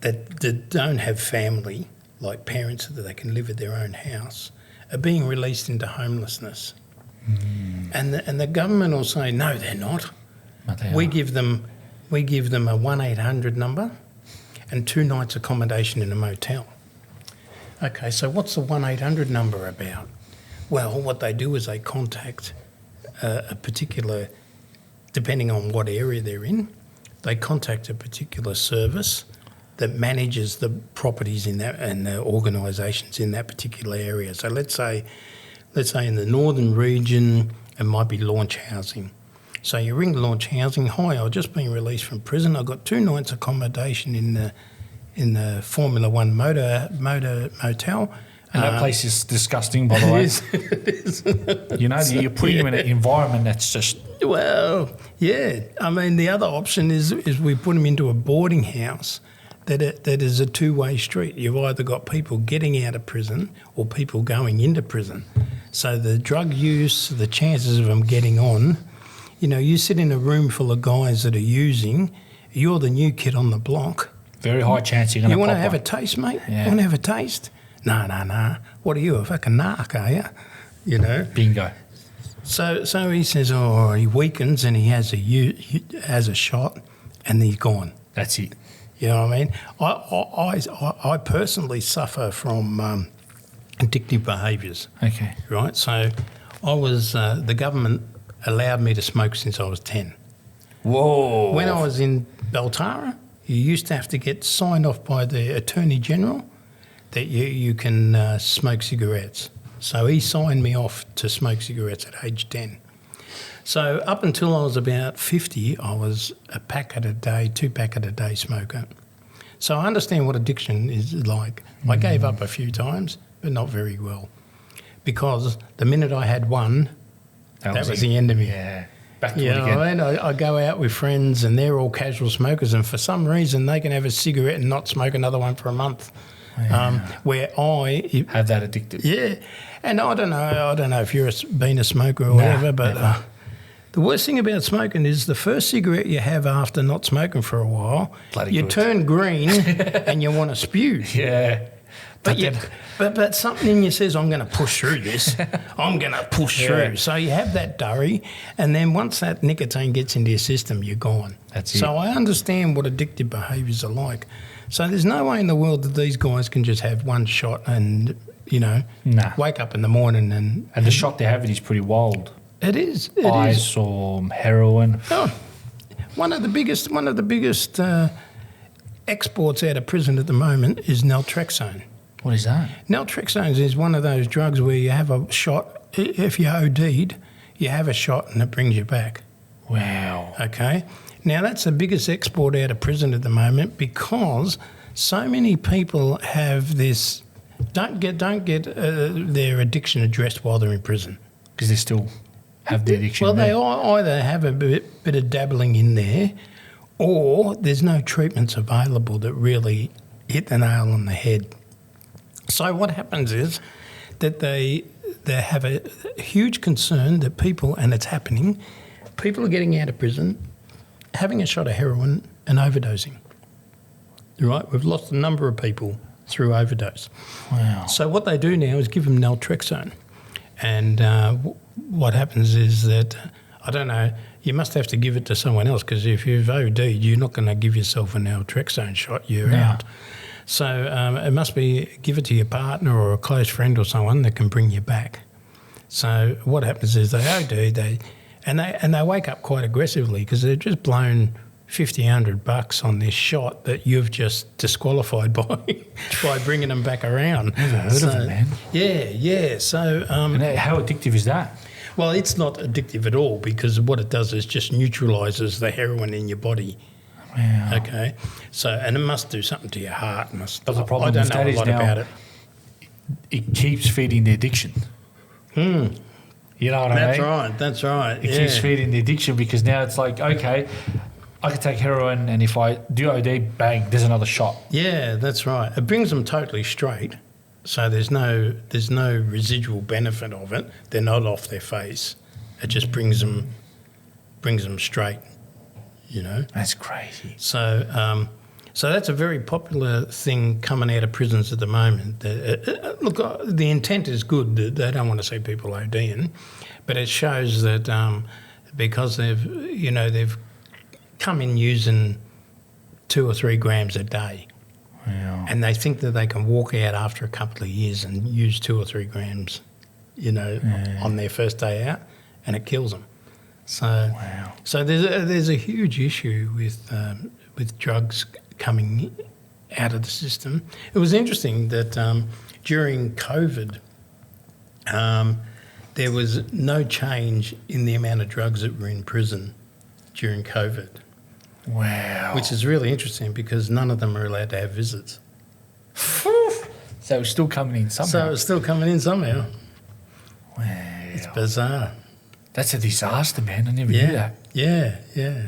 that don't have family, like parents that they can live at their own house, are being released into homelessness. And the government will say, no, they're not. We give them a 1-800 number and 2 nights accommodation in a motel. Okay, so what's the 1-800 number about? Well, what they do is they contact a particular, depending on what area they're in, they contact a particular service that manages the properties in that and the organisations in that particular area. So let's say in the northern region, it might be Launch Housing. So you ring Launch Housing, hi, I've just been released from prison. I've got 2 nights accommodation in the Formula One motor motel. And that place is disgusting, by the way. It is. You're putting them in an environment that's just... Well, yeah. I mean, the other option is we put them into a boarding house that is a two-way street. You've either got people getting out of prison or people going into prison. So the drug use, the chances of them getting on, you sit in a room full of guys that are using, you're the new kid on the block. Very high chance you're going to pop. You want to have a taste, mate? Yeah. You want to have a taste? No. What are you, a fucking narc, are you? Bingo. So he says, he weakens and he has a shot and he's gone. That's it. You know what I mean? I personally suffer from addictive behaviours. Okay. Right? So I was, the government allowed me to smoke since I was 10. Whoa. When I was in Beltara, you used to have to get signed off by the Attorney General that you can smoke cigarettes. So he signed me off to smoke cigarettes at age 10. So up until I was about 50, I was a 2-packet-a-day smoker. So I understand what addiction is like. I gave up a few times, but not very well. Because the minute I had one, that was the end of me. Yeah. Back to it again. I go out with friends and they're all casual smokers and for some reason they can have a cigarette and not smoke another one for a month. Yeah. Where I have that addicted. Yeah, and I don't know if you're been a smoker or whatever, but the worst thing about smoking is the first cigarette you have after not smoking for a while, turn green and you want to spew. Yeah. But something in you says, I'm going to push through this. I'm going to push through. So you have that durry, and then once that nicotine gets into your system, you're gone. That's it. So I understand what addictive behaviours are like. So there's no way in the world that these guys can just have one shot and, wake up in the morning and the shot they're having is pretty wild. It is. Ice or heroin. Oh, one of the biggest exports out of prison at the moment is naltrexone. What is that? Naltrexone is one of those drugs where you have a shot. If you OD'd, you have a shot and it brings you back. Wow. Okay. Now that's the biggest export out of prison at the moment because so many people have this. Don't get their addiction addressed while they're in prison because they still have the addiction. Well, they either have a bit of dabbling in there, or there's no treatments available that really hit the nail on the head. So what happens is that they have a huge concern that people, and it's happening, people are getting out of prison, having a shot of heroin and overdosing. Right? We've lost a number of people through overdose. Wow. So what they do now is give them naltrexone. And what happens is that, I don't know, you must have to give it to someone else, because if you've OD'd, you're not going to give yourself a naltrexone shot, you're out. So it must be give it to your partner or a close friend or someone that can bring you back. So what happens is they OD, they wake up quite aggressively because they've just blown $50-100 on this shot that you've just disqualified by bringing them back around. Never heard of it, man. Yeah. So and how addictive is that? well, it's not addictive at all, because what it does is just neutralises the heroin in your body. Wow. Okay, so and it must do something to your heart. But the problem I don't with know that a is lot now about it. It keeps feeding the addiction. You know what I mean? That's right. It keeps feeding the addiction, because now it's like, okay, I can take heroin, and if I do OD, bang, there's another shot. Yeah, that's right. It brings them totally straight, so there's no residual benefit of it. They're not off their face. It just brings them straight. You know, That's crazy. so so that's a very popular thing coming out of prisons at the moment. Look, the intent is good. They don't want to see people ODing, but it shows that because they've come in using 2 or 3 grams a day, Wow. and they think that they can walk out after a couple of years and use 2 or 3 grams, on their first day out, and it kills them. So, Wow. so there's a huge issue with drugs coming out of the system. It was interesting that during COVID, there was no change in the amount of drugs that were in prison during COVID, Wow. which is really interesting because none of them are allowed to have visits. So it's still coming in somehow. So it's still coming in somehow. Wow. It's bizarre. That's a disaster, man. I never knew that. Yeah.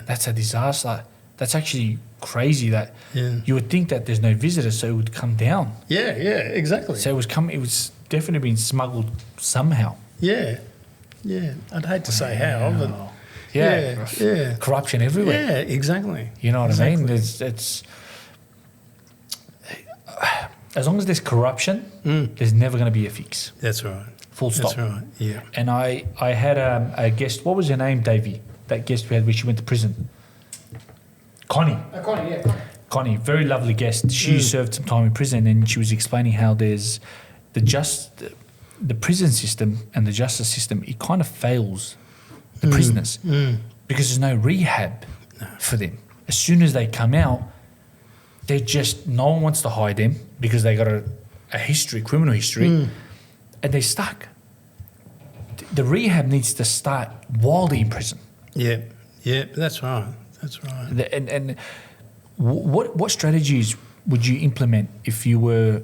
That's a disaster. That's actually crazy that Yeah. you would think that there's no visitors, so it would come down. Yeah, exactly. So it was definitely being smuggled somehow. Yeah. I'd hate to say how, but yeah. Corruption everywhere. Yeah, exactly. You know what I mean? Exactly. It's as long as there's corruption, there's never going to be a fix. That's right. Full stop. That's right. Yeah. And I had a guest. What was her name, Davey? That guest we had when she went to prison. Connie. Connie, yeah. Connie, very lovely guest. She served some time in prison, and she was explaining how there's the prison system and the justice system. It kind of fails the prisoners because there's no rehab for them. As soon as they come out, no one wants to hire them because they got a history, criminal history, and they're stuck. The rehab needs to start while they're in prison. Yeah. That's right. And what strategies would you implement if you were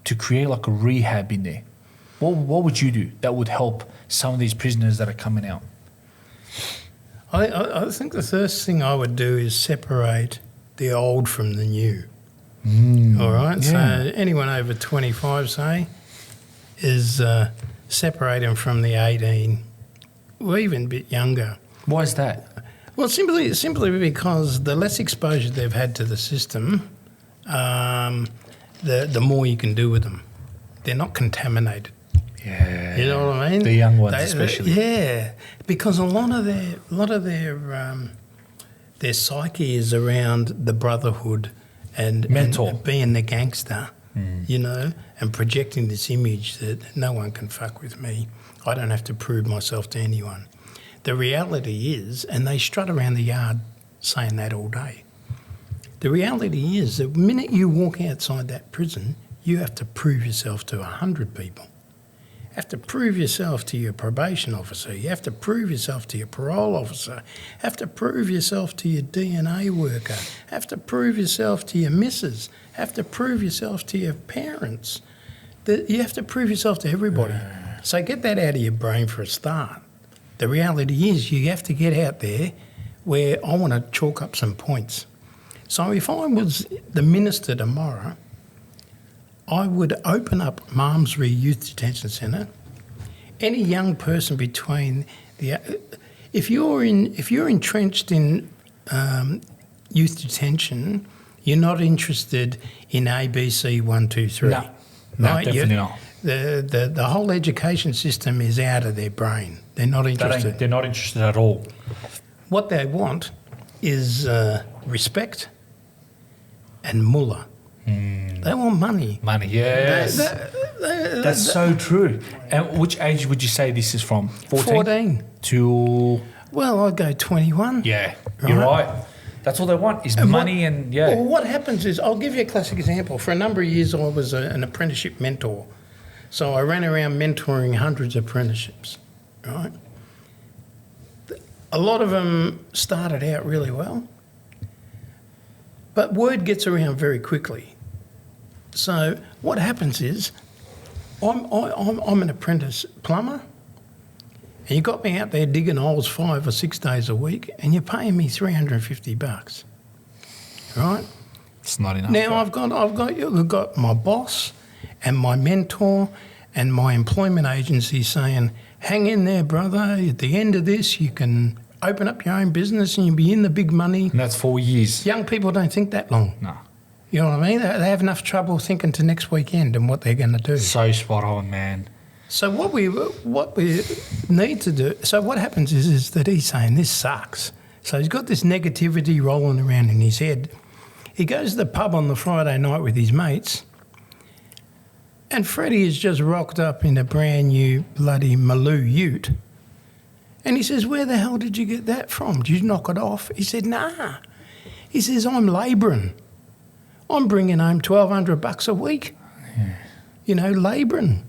to create like a rehab in there? What would you do that would help some of these prisoners that are coming out? I think the first thing I would do is separate the old from the new. All right? Yeah. So anyone over 25, say, is separate them from the 18 or even a bit younger. Why is that? Well, simply because the less exposure they've had to the system, the more you can do with them. They're not contaminated. Yeah. You know what I mean? The young ones especially. Yeah, because a lot of their psyche is around the brotherhood and Mentor. and being the gangster, and projecting this image that no one can fuck with me. I don't have to prove myself to anyone. The reality is, and they strut around the yard saying that all day, the reality is the minute you walk outside that prison, you have to prove yourself to 100 people. You have to prove yourself to your probation officer. You have to prove yourself to your parole officer. You have to prove yourself to your DNA worker. You have to prove yourself to your missus. You have to prove yourself to your parents. You have to prove yourself to everybody. So get that out of your brain for a start. The reality is you have to get out there where I want to chalk up some points. So if I was the minister tomorrow, I would open up Malmesbury Youth Detention Centre. Any young person between if you're entrenched in youth detention, you're not interested in A, B, C, 1, 2, 3. No, definitely not. The whole education system is out of their brain. They're not interested. They're not interested at all. What they want is respect and mullah. They want money. Money, yes. That's so true. And which age would you say this is from? 14. To... Well, I'd go 21. Yeah, you're right. That's all they want is money and Well, what happens is, I'll give you a classic example. For a number of years, I was an apprenticeship mentor. So I ran around mentoring hundreds of apprenticeships, right? A lot of them started out really well, but word gets around very quickly. So what happens is, I'm an apprentice plumber, and you got me out there digging holes 5 or 6 days a week, and you're paying me $350, right? It's not enough. Now I've got my boss and my mentor and my employment agency saying, hang in there, brother. At the end of this, you can open up your own business and you'll be in the big money. And that's 4 years. Young people don't think that long. No. You know what I mean? They have enough trouble thinking to next weekend and what they're going to do. So spot on, man. So what we need to do, so what happens is that he's saying, this sucks. So he's got this negativity rolling around in his head. He goes to the pub on the Friday night with his mates, and Freddie has just rocked up in a brand new bloody Maloo ute. And he says, where the hell did you get that from? Did you knock it off? He said, nah. He says, I'm labouring. I'm bringing home $1,200 a week. Yeah. You know, labouring.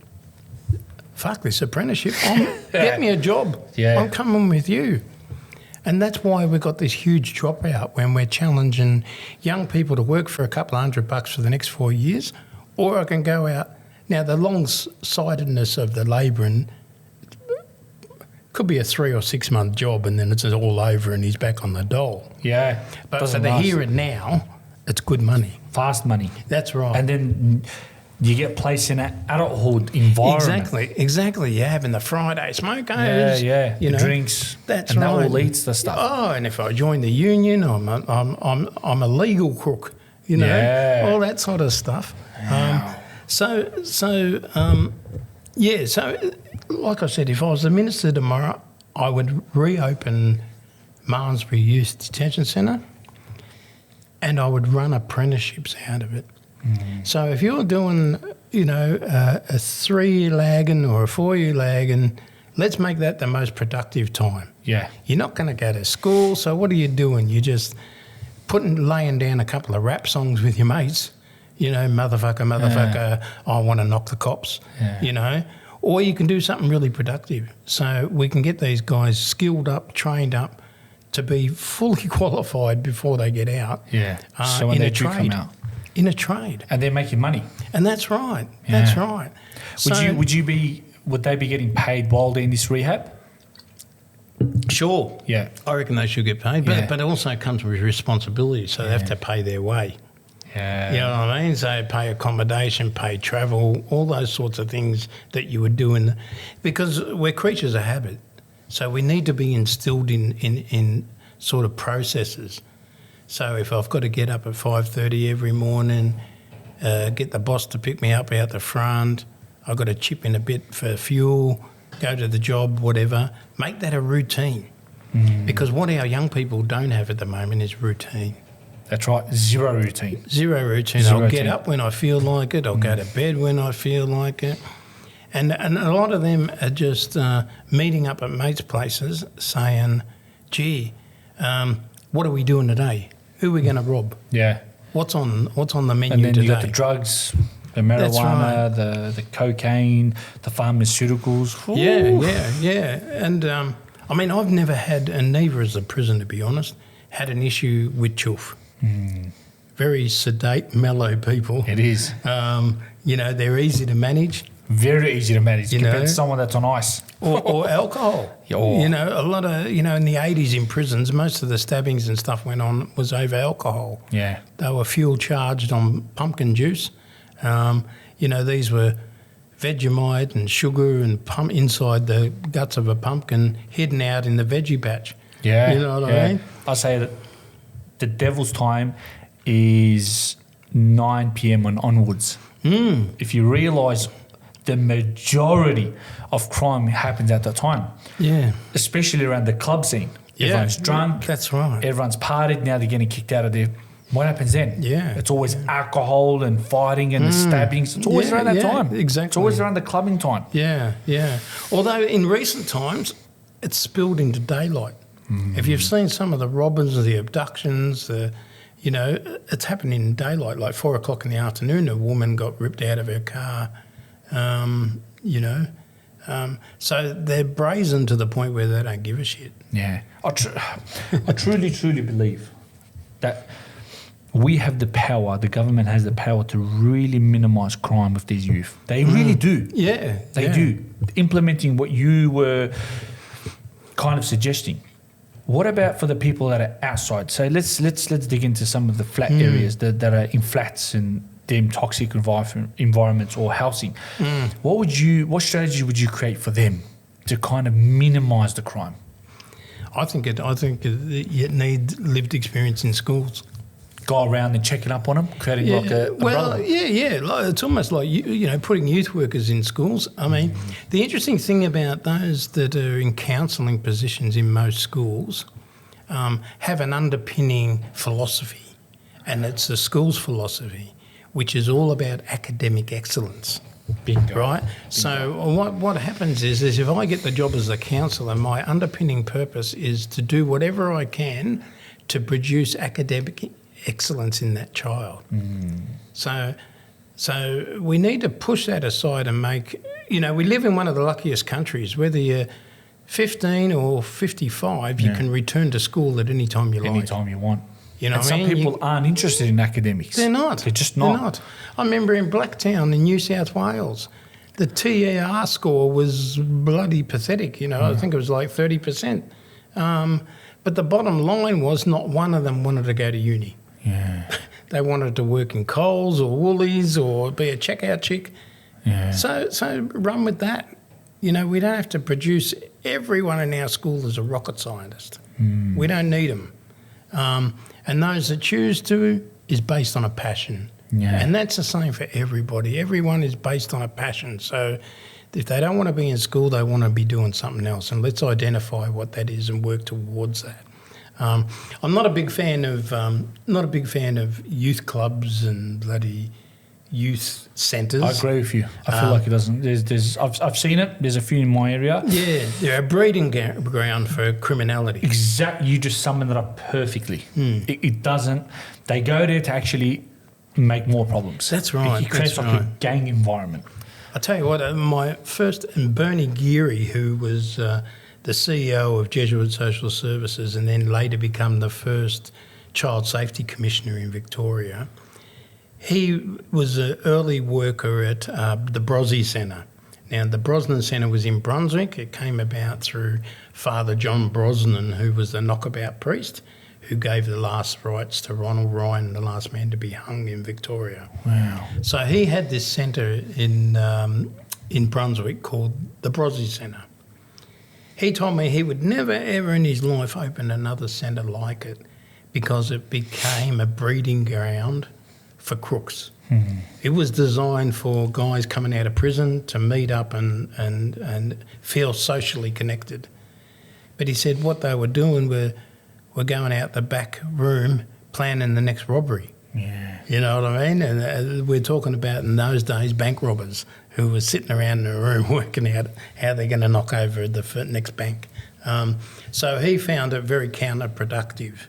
Fuck this apprenticeship. Get me a job. Yeah. I'm coming with you. And that's why we've got this huge dropout when we're challenging young people to work for a couple of $100 for the next 4 years, or I can go out. Now, the long-sightedness of the labouring could be a 3 or 6 month job, and then it's all over and he's back on the dole. Yeah. But for the here and now, it's good money. Fast money. That's right. And then you get placed in an adulthood environment. Exactly. You're having the Friday smokers. Yeah. You know, drinks. That's and right. that all eats the stuff. Oh, and if I join the union, I'm a legal crook. You know, all that sort of stuff. Wow. So like I said, if I was the minister tomorrow, I would reopen Malmesbury Youth Detention Centre, and I would run apprenticeships out of it. So if you're doing, you know, a 3-year lagging or a 4-year lagging, let's make that the most productive time. Yeah. You're not going to go to school, so what are you doing? You're just laying down a couple of rap songs with your mates, you know, motherfucker, I want to knock the cops, you know. Or you can do something really productive. So we can get these guys skilled up, trained up to be fully qualified before they get out. Yeah. So when they do come out. In a trade. And they're making money. And that's right. Yeah. That's right. Would they be getting paid while they're in this rehab? Sure. Yeah. I reckon they should get paid, but it also comes with responsibility, so they have to pay their way. Yeah. You know what I mean? So pay accommodation, pay travel, all those sorts of things that you would do because we're creatures of habit. So we need to be instilled in sort of processes. So if I've got to get up at 5:30 every morning, get the boss to pick me up out the front, I've got to chip in a bit for fuel, go to the job, whatever, make that a routine. Because what our young people don't have at the moment is routine. That's right. Zero routine. I'll get up when I feel like it. I'll go to bed when I feel like it. And a lot of them are just meeting up at mates' places saying, gee, what are we doing today? Who are we going to rob? Yeah. What's on the menu today? And then you got the drugs, the marijuana, the cocaine, the pharmaceuticals. Ooh. Yeah. And, I mean, I've never had, and neither has the prison, to be honest, had an issue with chuff. Very sedate, mellow people. It is. You know, they're easy to manage. Very easy to manage compared to someone that's on ice. Or alcohol. You know, a lot of, you know, in the 80s in prisons, most of the stabbings and stuff was over alcohol. Yeah. They were fuel charged on pumpkin juice. these were Vegemite and sugar and inside the guts of a pumpkin hidden out in the veggie patch. Yeah. You know what I mean? I say that the devil's time is 9 p.m. and onwards. If you realise the majority of crime happens at that time. Yeah. Especially around the club scene. Yeah. Everyone's drunk. That's right. Everyone's partied. Now they're getting kicked out of there. What happens then? Yeah. It's always alcohol and fighting and the stabbings. It's always around that time. Exactly. It's always around the clubbing time. Yeah, yeah. Although in recent times, it's spilled into daylight. If you've seen some of the robberies, the abductions, it's happening in daylight. Like 4 o'clock in the afternoon, a woman got ripped out of her car. So they're brazen to the point where they don't give a shit. Yeah. I truly, truly believe that we have the power, the government has the power to really minimise crime with these youth. They really do. Yeah. They do. Implementing what you were kind of suggesting. What about for the people that are outside? So let's dig into some of the flat areas that are in flats and them toxic environments or housing. What strategy would you create for them to kind of minimise the crime? I think you need lived experience in schools. Go around and checking up on them, creating like a brotherhood. Like, it's almost like putting youth workers in schools. I mean, the interesting thing about those that are in counselling positions in most schools have an underpinning philosophy, and it's the school's philosophy, which is all about academic excellence. Bingo. Right? Bingo. So what happens is if I get the job as a counsellor, my underpinning purpose is to do whatever I can to produce academic excellence in that child. So we need to push that aside and make, we live in one of the luckiest countries. Whether you're 15 or 55, you can return to school at any time you like. Anytime you want. And some people aren't interested in academics. They're not. They're just not. They're not. I remember in Blacktown in New South Wales, the TER score was bloody pathetic. I think it was like 30%. But the bottom line was not one of them wanted to go to uni. Yeah. They wanted to work in Coles or Woolies or be a checkout chick. Yeah. So run with that. We don't have to produce everyone in our school as a rocket scientist. We don't need them. And those that choose to is based on a passion. Yeah. And that's the same for everybody. Everyone is based on a passion. So if they don't want to be in school, they want to be doing something else. And let's identify what that is and work towards that. I'm not a big fan of youth clubs and bloody youth centres. I agree with you. I feel like it doesn't. I've seen it. There's a few in my area. Yeah, they're a breeding ground for criminality. Exactly. You just summed it up perfectly. It doesn't. They go there to actually make more problems. That's right. It creates like a gang environment. I tell you what, my first, and Bernie Geary, who was the CEO of Jesuit Social Services and then later become the first Child Safety Commissioner in Victoria, he was an early worker at the Brosy Centre. Now, the Brosnan Centre was in Brunswick. It came about through Father John Brosnan, who was the knockabout priest who gave the last rites to Ronald Ryan, the last man to be hung in Victoria. Wow. So he had this centre in Brunswick called the Brosy Centre. He told me he would never, ever in his life open another centre like it because it became a breeding ground for crooks. It was designed for guys coming out of prison to meet up and feel socially connected. But he said what they were doing were going out the back room planning the next robbery. Yeah. You know what I mean? And we're talking about in those days bank robbers who were sitting around in a room working out how they're going to knock over the next bank. So he found it very counterproductive.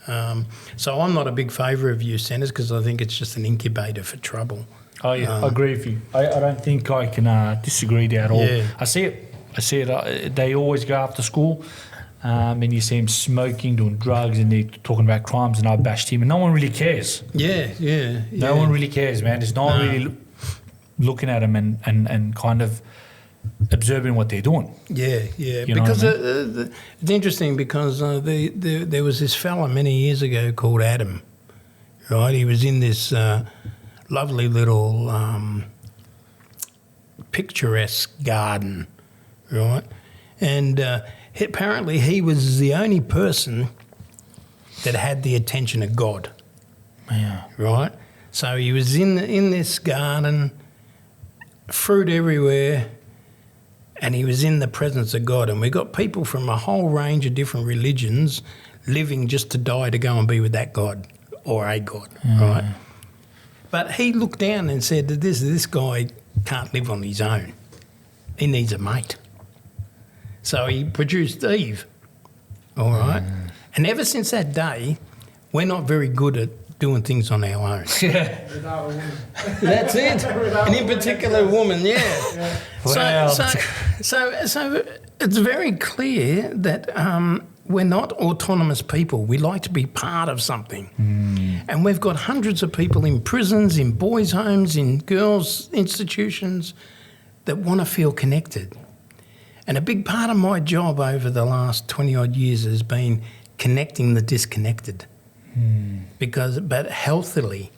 So I'm not a big favour of youth centres because I think it's just an incubator for trouble. Oh, yeah, I agree with you. I don't think I can disagree there at all. Yeah. I see it. They always go after school and you see him smoking, doing drugs, and they're talking about crimes, and I bashed him, and no one really cares. Yeah. No one really cares, man. There's no one really looking at them and kind of observing what they're doing. Yeah. You know because what I it's interesting because there was this fella many years ago called Adam, right? He was in this lovely little picturesque garden, right? And apparently he was the only person that had the attention of God, right? So he was in this garden, fruit everywhere, and he was in the presence of God. And we got people from a whole range of different religions living just to die to go and be with that God or a God, right? But he looked down and said that this guy can't live on his own. He needs a mate. So he produced Eve, all right? And ever since that day, we're not very good at doing things on our own. Without a woman. That's it. And in particular, a woman, yeah. Wow. So it's very clear that we're not autonomous people. We like to be part of something. And we've got hundreds of people in prisons, in boys' homes, in girls' institutions that want to feel connected. And a big part of my job over the last 20-odd years has been connecting the disconnected, but healthily.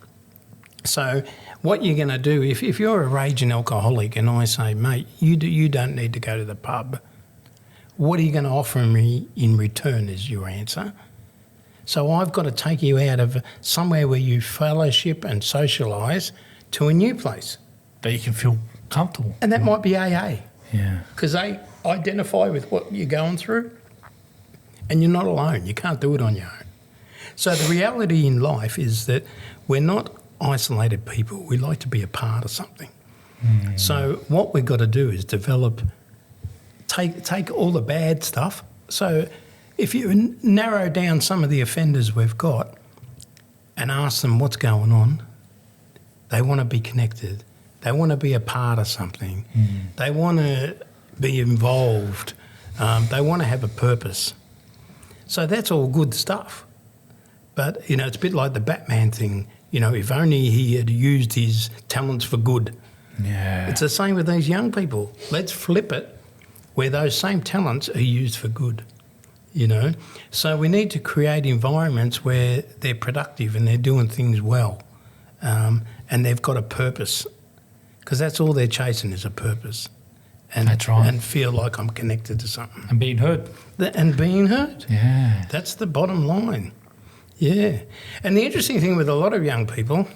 So what you're going to do, if you're a raging alcoholic and I say, mate, you don't need to go to the pub, what are you going to offer me in return is your answer. So I've got to take you out of somewhere where you fellowship and socialise to a new place. That you can feel comfortable. And that might be AA. Yeah. Because they identify with what you're going through and you're not alone. You can't do it on your own. So the reality in life is that we're not isolated people. We like to be a part of something. So what we've got to do is develop, take all the bad stuff. So if you narrow down some of the offenders we've got and ask them what's going on, they want to be connected. They want to be a part of something. They want to be involved. They want to have a purpose. So that's all good stuff. But, it's a bit like the Batman thing. If only he had used his talents for good. Yeah. It's the same with these young people. Let's flip it where those same talents are used for good, So we need to create environments where they're productive and they're doing things well, and they've got a purpose, because that's all they're chasing is a purpose. And, that's right. And feel like I'm connected to something. And being heard. And being heard. Yeah. That's the bottom line. Yeah. And the interesting thing with a lot of young people,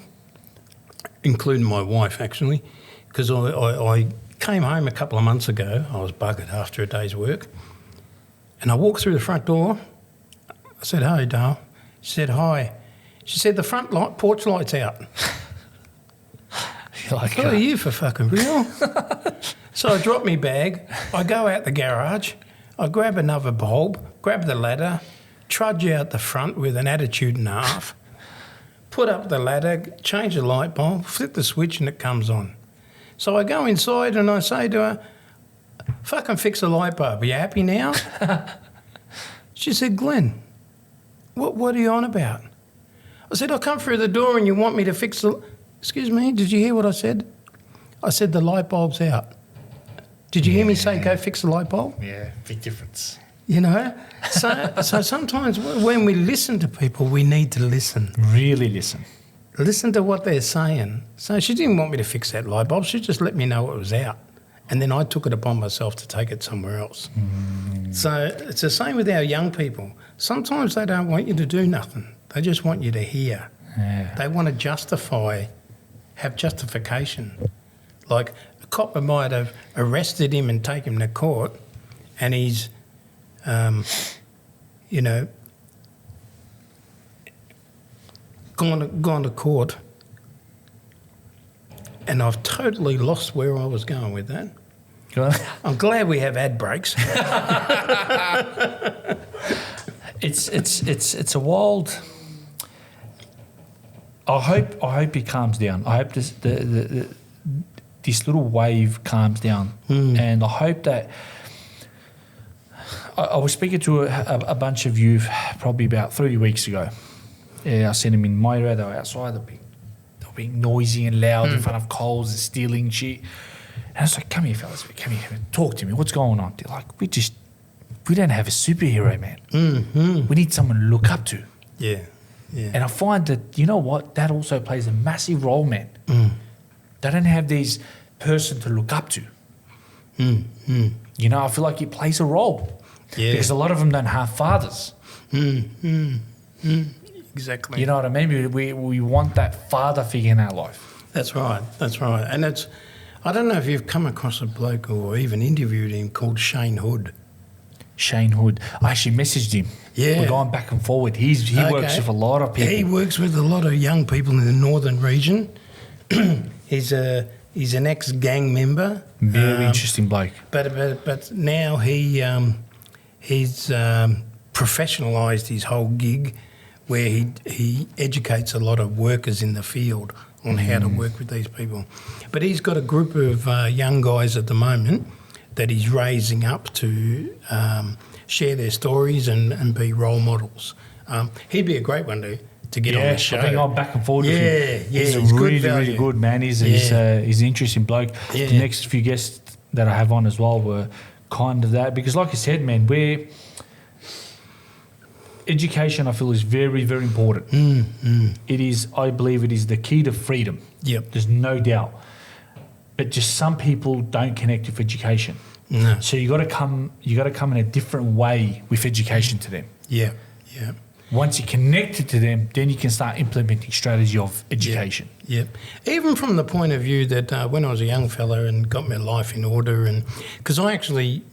including my wife actually, because I came home a couple of months ago, I was buggered after a day's work, and I walked through the front door. I said, "Hey, Dale." She said, "Hi." She said, "The front porch light's out." You're like, "What are you for fucking real?" So I drop my bag, I go out the garage, I grab another bulb, grab the ladder, trudge out the front with an attitude and a half, put up the ladder, change the light bulb, flip the switch and it comes on. So I go inside and I say to her, "Fucking fix the light bulb, are you happy now?" She said, "Glenn, what are you on about?" I said, "I come through the door and you want me to fix the..." Excuse me, did you hear what I said? I said the light bulb's out. Did you hear me say go fix the light bulb? Yeah, big difference. So sometimes when we listen to people, we need to listen. Really listen. Listen to what they're saying. So she didn't want me to fix that light bulb. She just let me know it was out. And then I took it upon myself to take it somewhere else. So it's the same with our young people. Sometimes they don't want you to do nothing. They just want you to hear. Yeah. They want to have justification. Like a copper might have arrested him and taken him to court and he's, gone to court, and I've totally lost where I was going with that. Go on. I'm glad we have ad breaks. It's a wild. I hope he calms down. I hope this little wave calms down, and I hope that. I was speaking to a bunch of youth probably about 3 weeks ago. Yeah, I seen them in my area. They were outside. They were being noisy and loud in front of Coles and stealing shit. And I was like, "Come here, fellas. Come here. Talk to me. What's going on?" They're like, "We don't have a superhero, man. We need someone to look up to." Yeah. And I find that, that also plays a massive role, man. They don't have these person to look up to. Mm. You know, I feel like it plays a role. Yeah. Because a lot of them don't have fathers. Exactly. You know what I mean? We want that father figure in our life. That's right. And it's, I don't know if you've come across a bloke or even interviewed him called Shane Hood. Shane Hood. I actually messaged him. Yeah. We're going back and forward. He works with a lot of people. He works with a lot of young people in the northern region. He's an ex-gang member. Very interesting bloke. But now he's professionalised his whole gig, where he educates a lot of workers in the field on how to work with these people. But he's got a group of young guys at the moment that he's raising up to share their stories and be role models. He'd be a great one to get on the show. I've been going back and forward with him. He's really good, man. He's an interesting bloke. Yeah. The next few guests that I have on as well were kind of that. Because like I said, man, education, I feel, is very, very important. It is, I believe it is the key to freedom. Yep. There's no doubt. But just some people don't connect with education. No. So you got to come in a different way with education to them. Yeah. Once you connect it to them, then you can start implementing strategy of education. Yep. Even from the point of view that when I was a young fella and got my life in order, and because I actually,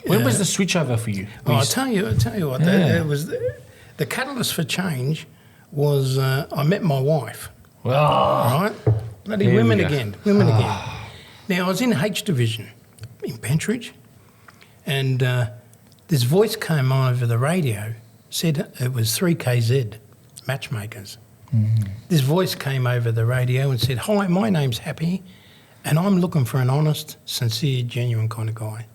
When was the switch over for you? I'll tell you what. It was the catalyst for change was I met my wife. Wow. Right, bloody women again. Now I was in H Division in Pentridge, and this voice came on over the radio. Said it was 3KZ, matchmakers. This voice came over the radio and said, "Hi, my name's Happy, and I'm looking for an honest, sincere, genuine kind of guy."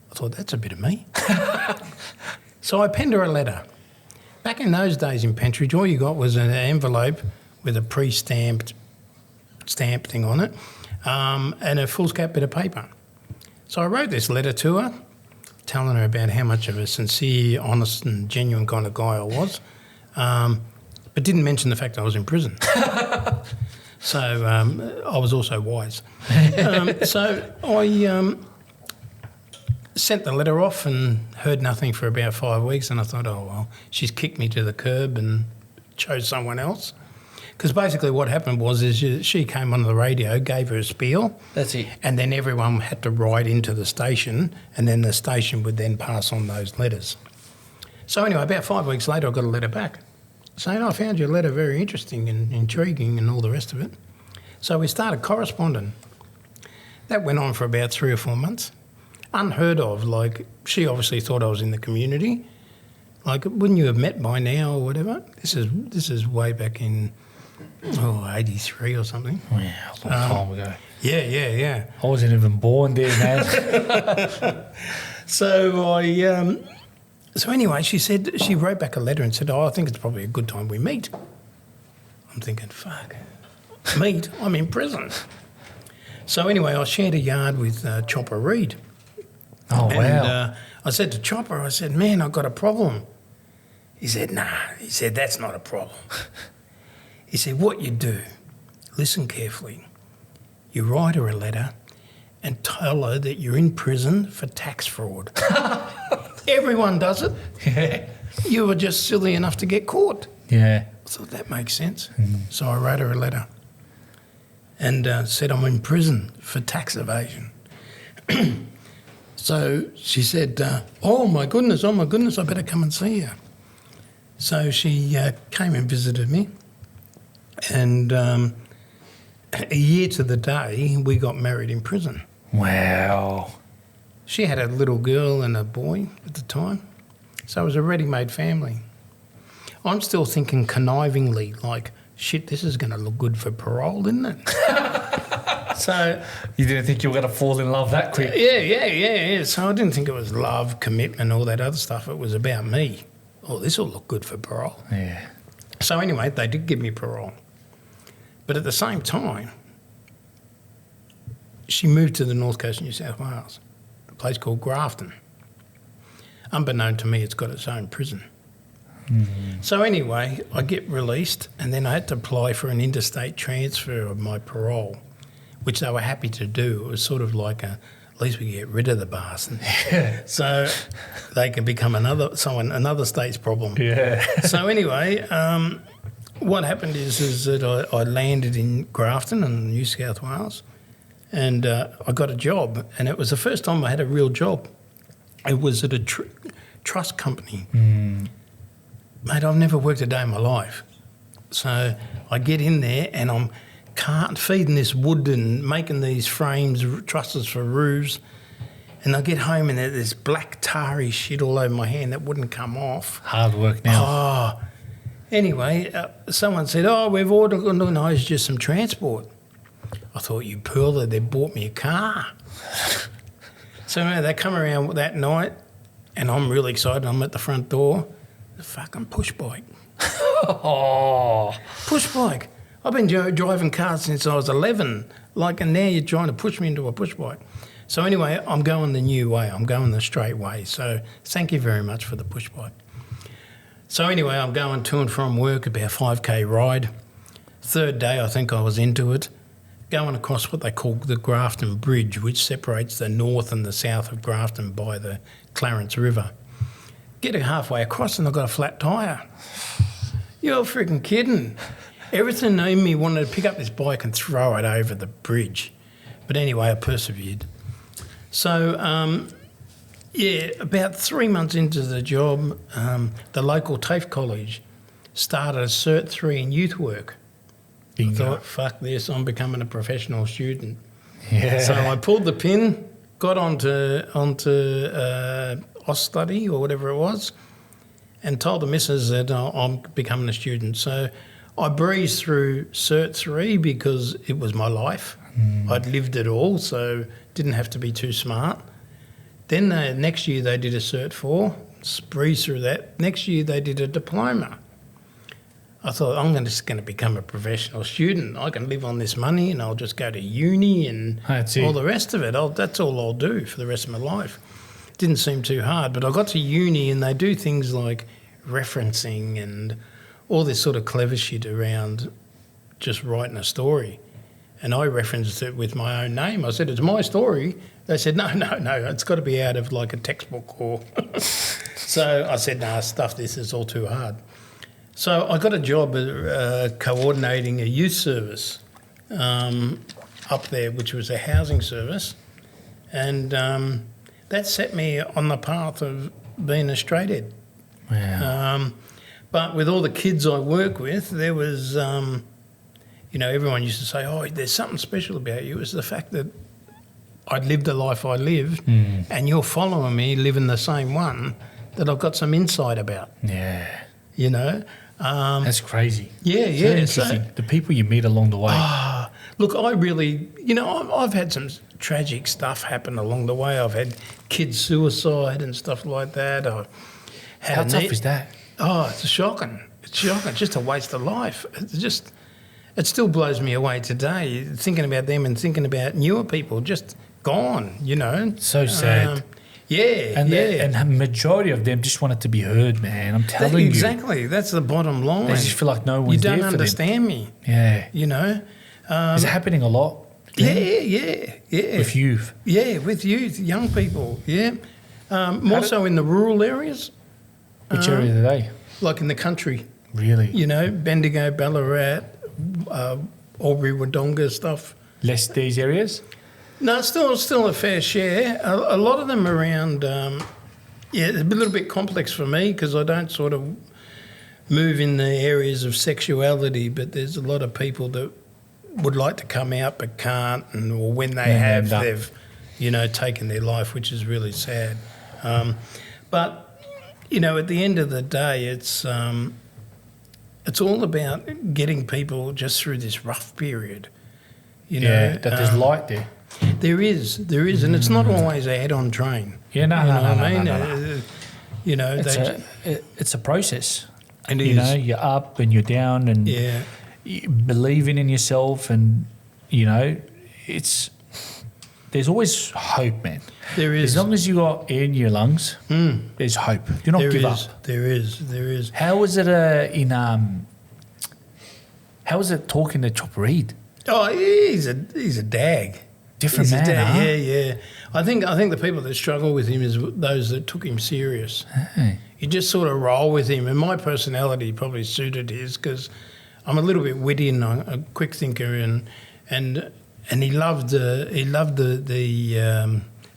I thought, that's a bit of me. So I penned her a letter. Back in those days in Pentridge, all you got was an envelope with a pre-stamped stamp thing on it and a foolscap bit of paper. So I wrote this letter to her, telling her about how much of a sincere, honest and genuine kind of guy I was, but didn't mention the fact I was in prison. So I was also wise. So I sent the letter off and heard nothing for about 5 weeks, and I thought, oh, well, she's kicked me to the curb and chose someone else. Because basically what happened was she came on the radio, gave her a spiel. That's it. And then everyone had to write into the station, and then the station would then pass on those letters. So anyway, about 5 weeks later, I got a letter back saying, I found your letter very interesting and intriguing and all the rest of it. So we started corresponding. That went on for about 3 or 4 months. Unheard of. Like, she obviously thought I was in the community. Like, wouldn't you have met by now or whatever? This is way back in 83 or something. Oh, yeah, a long time ago. Yeah. I wasn't even born there, man. So so anyway, she wrote back a letter and said, I think it's probably a good time we meet. I'm thinking, fuck, meet? I'm in prison. So anyway, I shared a yard with Chopper Reed. Oh, wow. And I said to Chopper, I said, man, I've got a problem. He said, nah. He said, that's not a problem. He said, what you do, listen carefully. You write her a letter and tell her that you're in prison for tax fraud. Everyone does it. Yeah. You were just silly enough to get caught. Yeah. I thought that makes sense. So I wrote her a letter and said I'm in prison for tax evasion. So she said, oh my goodness, I better come and see you. So she came and visited me, and a year to the day, we got married in prison. Wow. She had a little girl and a boy at the time, so it was a ready-made family. I'm still thinking connivingly, like, shit, this is going to look good for parole, isn't it? So You didn't think you were going to fall in love that quick? yeah. So I didn't think it was love, commitment, all that other stuff. It was about me. Oh, this will look good for parole. Yeah. So anyway, they did give me parole. But at the same time, she moved to the north coast of New South Wales, a place called Grafton. Unbeknown to me, it's got its own prison. Mm-hmm. So anyway, I get released, and then I had to apply for an interstate transfer of my parole, which they were happy to do. It was sort of like at least we get rid of the bastard. So they can become another state's problem. Yeah. So anyway, what happened is that I landed in Grafton in New South Wales, and I got a job, and it was the first time I had a real job. It was at a trust company. Mate, I've never worked a day in my life. So I get in there and I'm feeding this wood and making these frames, trusses for roofs, and I get home and there's this black tarry shit all over my hand that wouldn't come off. Hard work now. Oh. Anyway, someone said, we've ordered, no, it's just some transport. I thought, you pearler, they bought me a car. So anyway, they come around that night and I'm really excited. I'm at the front door. The fucking push bike. Push bike. I've been driving cars since I was 11. And now you're trying to push me into a push bike. So anyway, I'm going the new way. I'm going the straight way. So thank you very much for the push bike. So anyway, I'm going to and from work, about 5K ride. Third day, I think I was into it. Going across what they call the Grafton Bridge, which separates the north and the south of Grafton by the Clarence River. Get it halfway across and I've got a flat tyre. You're freaking kidding. Everything in me wanted to pick up this bike and throw it over the bridge. But anyway, I persevered. So, about 3 months into the job, the local TAFE college started a Cert 3 in youth work. Bingo. I thought, fuck this, I'm becoming a professional student. Yeah. So I pulled the pin, got onto Study or whatever it was, and told the missus that I'm becoming a student. So I breezed through Cert 3 because it was my life. I'd lived it all, so didn't have to be too smart. Then next year they did a Cert 4, breezed through that. Next year they did a diploma. I thought, I'm just going to become a professional student. I can live on this money and I'll just go to uni and all the rest of it. That's all I'll do for the rest of my life. Didn't seem too hard, but I got to uni and they do things like referencing and all this sort of clever shit around just writing a story. And I referenced it with my own name. I said, it's my story. They said, no, it's got to be out of like a textbook or... So I said, nah, stuff this, is all too hard. So I got a job coordinating a youth service up there, which was a housing service. And that set me on the path of being a straight ed. Wow. But with all the kids I work with, there was, everyone used to say, there's something special about you. It was the fact that I'd lived the life I lived and you're following me living the same one that I've got some insight about. Yeah. That's crazy. Yeah. Interesting. The people you meet along the way. Look, I really, I've had some tragic stuff happen along the way. I've had kids suicide and stuff like that. How tough is that? It's shocking. It's shocking. It's just a waste of life. It still blows me away today, thinking about them and thinking about newer people just gone, So sad. And the majority of them just wanted to be heard, man. I'm telling you. Exactly. That's the bottom line. They just feel like no one's there for them. You don't understand me. Yeah. Is it happening a lot? Yeah. With youth? Yeah, with youth, young people, yeah. More so in the rural areas. Which area are they? Like in the country. Really? Bendigo, Ballarat, Albury, Wodonga stuff. Less these areas? No, still a fair share. A lot of them around, it's a little bit complex for me because I don't sort of move in the areas of sexuality, but there's a lot of people that would like to come out but can't, or when they have, they've, taken their life, which is really sad. But, at the end of the day, it's all about getting people just through this rough period. That there's light there. There is, and it's not always a head-on train. Yeah, no. It's a process. It is. You're up and you're down, and you believing in yourself, and there's always hope, man. There is. As long as you got air in your lungs, there's hope. Do not give up. There is. How was it how was it talking to Chop Reed? Oh, he's a dag. Different He's a man, dag. huh? Yeah. I think the people that struggle with him is those that took him serious. Hey. You just sort of roll with him, and my personality probably suited his because I'm a little bit witty and a quick thinker, and he loved the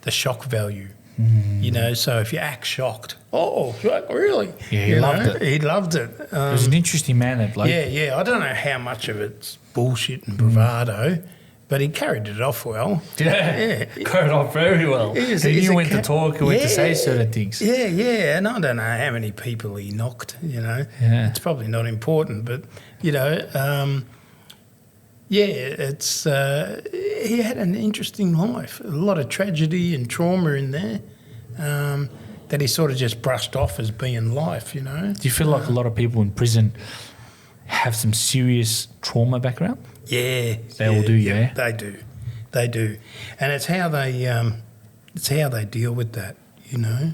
shock value. You know, so if you act shocked, really? Yeah, he loved it. He loved it. He was an interesting man, that bloke. Yeah. I don't know how much of it's bullshit and bravado, but he carried it off well. Yeah. Carried on very well. He knew when to talk and when to say certain things. Yeah, and I don't know how many people he knocked, you know. Yeah. It's probably not important, but, you know, it's he had an interesting life, a lot of tragedy and trauma in there that he sort of just brushed off as being life, you know. Do you feel like a lot of people in prison have some serious trauma background? Yeah. They all do, yeah? They do. And it's how they deal with that, you know.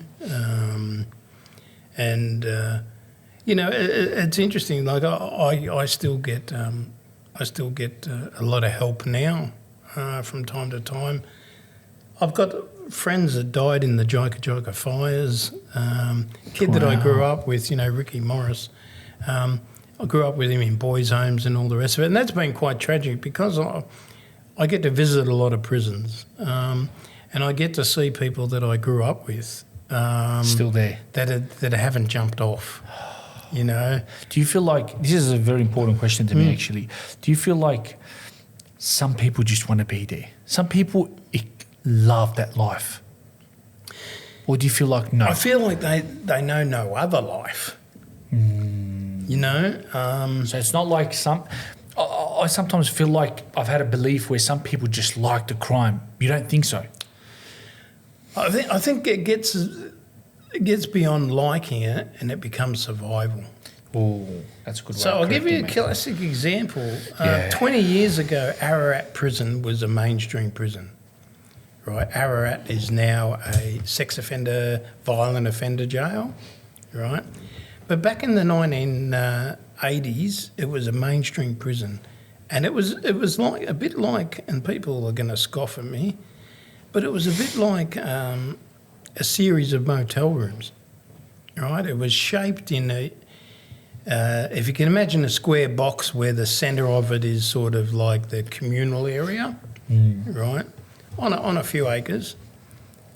You know, it's interesting. Like I still get a lot of help now from time to time. I've got friends that died in the Jika fires. Kid that I grew up with, you know, Ricky Morris. I grew up with him in boys' homes and all the rest of it, and that's been quite tragic because I get to visit a lot of prisons, and I get to see people that I grew up with still there that haven't jumped off. You know, do you feel like this is a very important question to me? Actually, do you feel like some people just want to be there? Some people love that life, or do you feel like no? I feel like they know no other life. You know, so it's not like I sometimes feel like I've had a belief where some people just like the crime. You don't think so? I think it gets beyond liking it and it becomes survival. Oh, that's a good way. So I'll give you a classic example. 20 years ago, Ararat Prison was a mainstream prison, right? Ararat is now a sex offender, violent offender jail, right? But back in the 1980s, it was a mainstream prison, and it was like a bit like, and people are going to scoff at me, but it was a bit like a series of motel rooms, right? It was shaped in if you can imagine a square box where the centre of it is sort of like the communal area, right, on a few acres.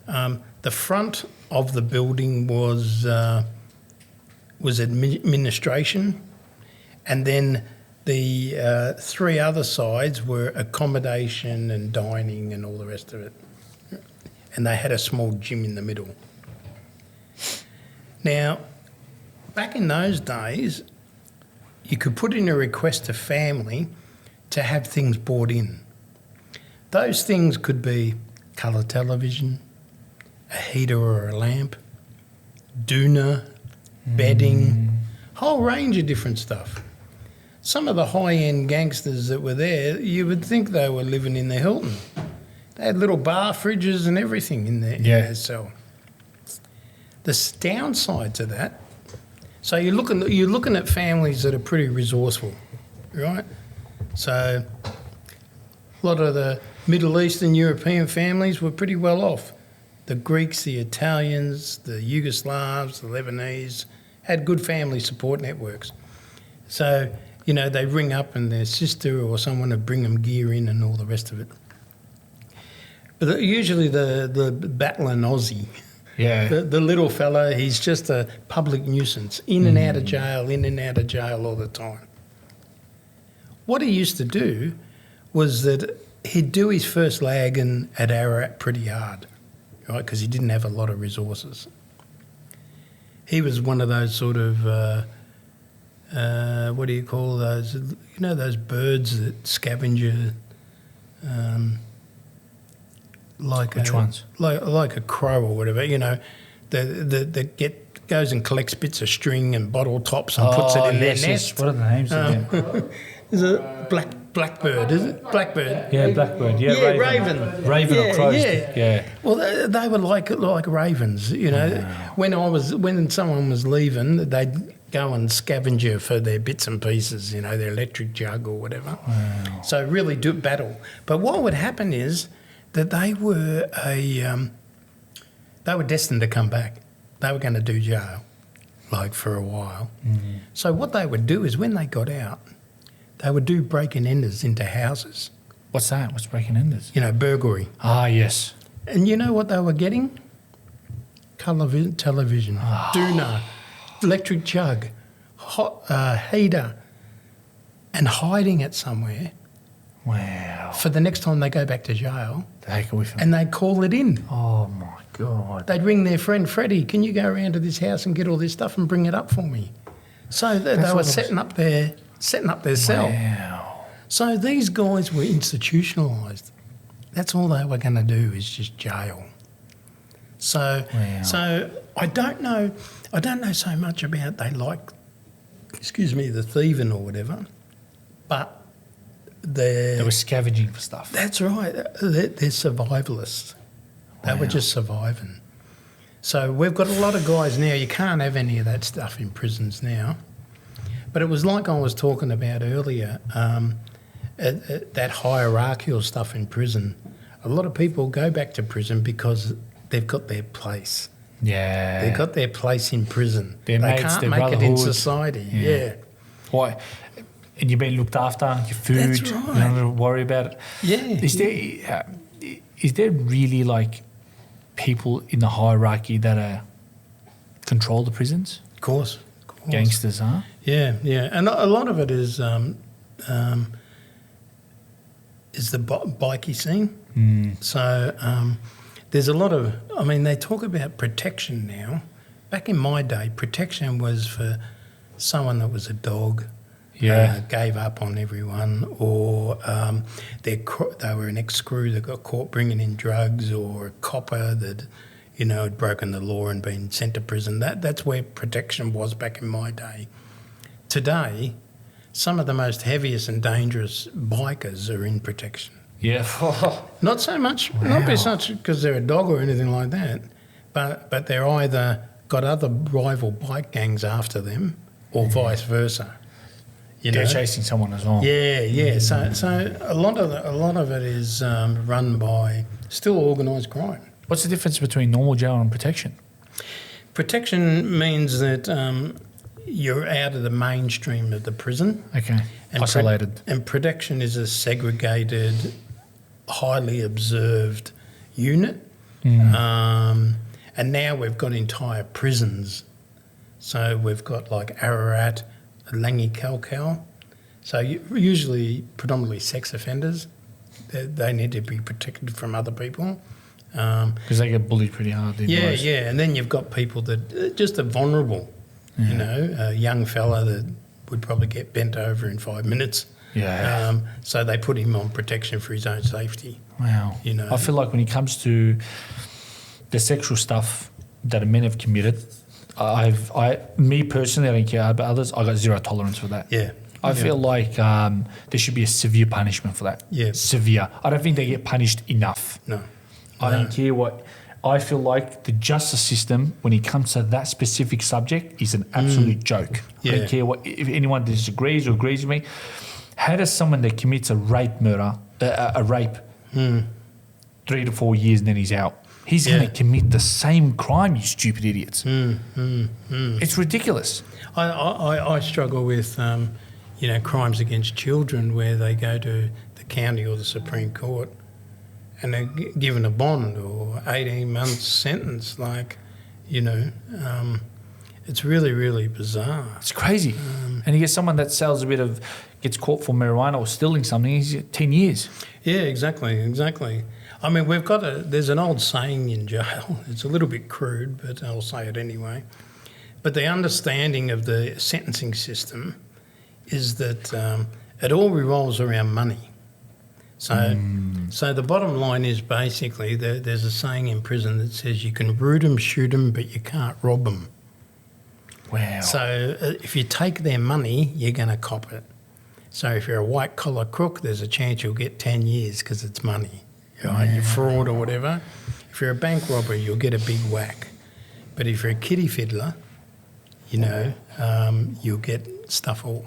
The front of the building was administration, and then the three other sides were accommodation and dining and all the rest of it. And they had a small gym in the middle. Now, back in those days, you could put in a request to family to have things brought in. Those things could be colour television, a heater or a lamp, doona, bedding, whole range of different stuff. Some of the high-end gangsters that were there, you would think they were living in the Hilton. They had little bar fridges and everything in their cell. The downside to that, so you're looking at families that are pretty resourceful, right? So a lot of the Middle Eastern European families were pretty well off. The Greeks, the Italians, the Yugoslavs, the Lebanese had good family support networks. So, you know, they ring up and their sister or someone would bring them gear in and all the rest of it. But usually the battling Aussie, the little fella, he's just a public nuisance, in and out of jail all the time. What he used to do was that he'd do his first lagging at Ararat pretty hard, right, because he didn't have a lot of resources. He was one of those sort of, what do you call those, you know, those birds that scavenger, Which ones? Like a crow or whatever, you know, that goes and collects bits of string and bottle tops and puts it in their nest. What are the names of them? Is it blackbird? Is it blackbird? Yeah, blackbird. Yeah, raven. Raven or crows. Yeah. Well, they were like ravens, you know. When someone was leaving, they'd go and scavenger for their bits and pieces, you know, their electric jug or whatever. Wow. So really do battle. But what would happen is that they were destined to come back. They were going to do jail, like for a while. Mm. So what they would do is when they got out, they would do break-and-enters into houses. What's that? What's breaking-enters? You know, burglary. Ah, yes. And you know what they were getting? Colour television, doona, electric jug, hot heater, and hiding it somewhere Wow. for the next time they go back to jail, Take it with them. and they'd call it in. Oh, my God. They'd ring their friend Freddie, can you go around to this house and get all this stuff and bring it up for me? So they were setting up their cell. Wow. So these guys were institutionalised. That's all they were going to do is just jail. So, Wow. so I don't know so much about the thieving or whatever, but They were scavenging for stuff. that's right. They're survivalists. They were Wow. just surviving. So we've got a lot of guys now. You can't have any of that stuff in prisons now. But it was like I was talking about earlier, that hierarchical stuff in prison. A lot of people go back to prison because they've got their place. Yeah. They've got their place in prison. Their they mates, can't their make it in brotherhood. society. Yeah. Yeah. Why? And you've been looked after, your food, That's you right. don't have to worry about it. Yeah. Is there really like people in the hierarchy that control the prisons? Of course. Gangsters, huh? Yeah, yeah. And a lot of it is the bikey scene. Mm. So there's a lot of, I mean, they talk about protection now. Back in my day, protection was for someone that was a dog, Yeah. gave up on everyone, or they were an ex-screw that got caught bringing in drugs, or a copper that, you know, had broken the law and been sent to prison. That's where protection was back in my day. Today, some of the most heaviest and dangerous bikers are in protection. Yeah. Not so much, not so much because they're a dog or anything like that, but they're either got other rival bike gangs after them, or vice versa. You They're know? chasing someone as well. Yeah, yeah. So a lot of it is run by still organised crime. What's the difference between normal jail and protection? Protection means that you're out of the mainstream of the prison. Okay. And Isolated. and protection is a segregated, highly observed unit. And now we've got entire prisons. So we've got like Ararat, Langi Kalkal. So usually predominantly sex offenders. They need to be protected from other people. Because they get bullied pretty hard. Yeah, yeah. And then you've got people that just are vulnerable. Yeah. You know, a young fella that would probably get bent over in 5 minutes. Yeah. So they put him on protection for his own safety. Wow. You know. I feel like when it comes to the sexual stuff that men have committed, me personally, I don't care about others. I got zero tolerance for that. Yeah. I feel like there should be a severe punishment for that. Yeah. Severe. I don't think they get punished enough. No. I don't care what. I feel like the justice system, when it comes to that specific subject, is an absolute joke. Yeah. I don't care if anyone disagrees or agrees with me. How does someone that commits a rape 3 to 4 years and then he's out? He's going to commit the same crime, you stupid idiots. It's ridiculous. I struggle with, crimes against children where they go to the county or the Supreme Court and they're given a bond or 18 months sentence. It's really, really bizarre. It's crazy. And you get someone that gets caught for marijuana or stealing something, he's 10 years. Yeah, exactly. I mean, there's an old saying in jail. It's a little bit crude, but I'll say it anyway. But the understanding of the sentencing system is that it all revolves around money. So the bottom line is basically there's a saying in prison that says you can root them, shoot them, but you can't rob them. Wow. So if you take their money, you're going to cop it. So if you're a white-collar crook, there's a chance you'll get 10 years because it's money. You fraud or whatever. If you're a bank robber, you'll get a big whack. But if you're a kiddie fiddler, you'll get stuff all.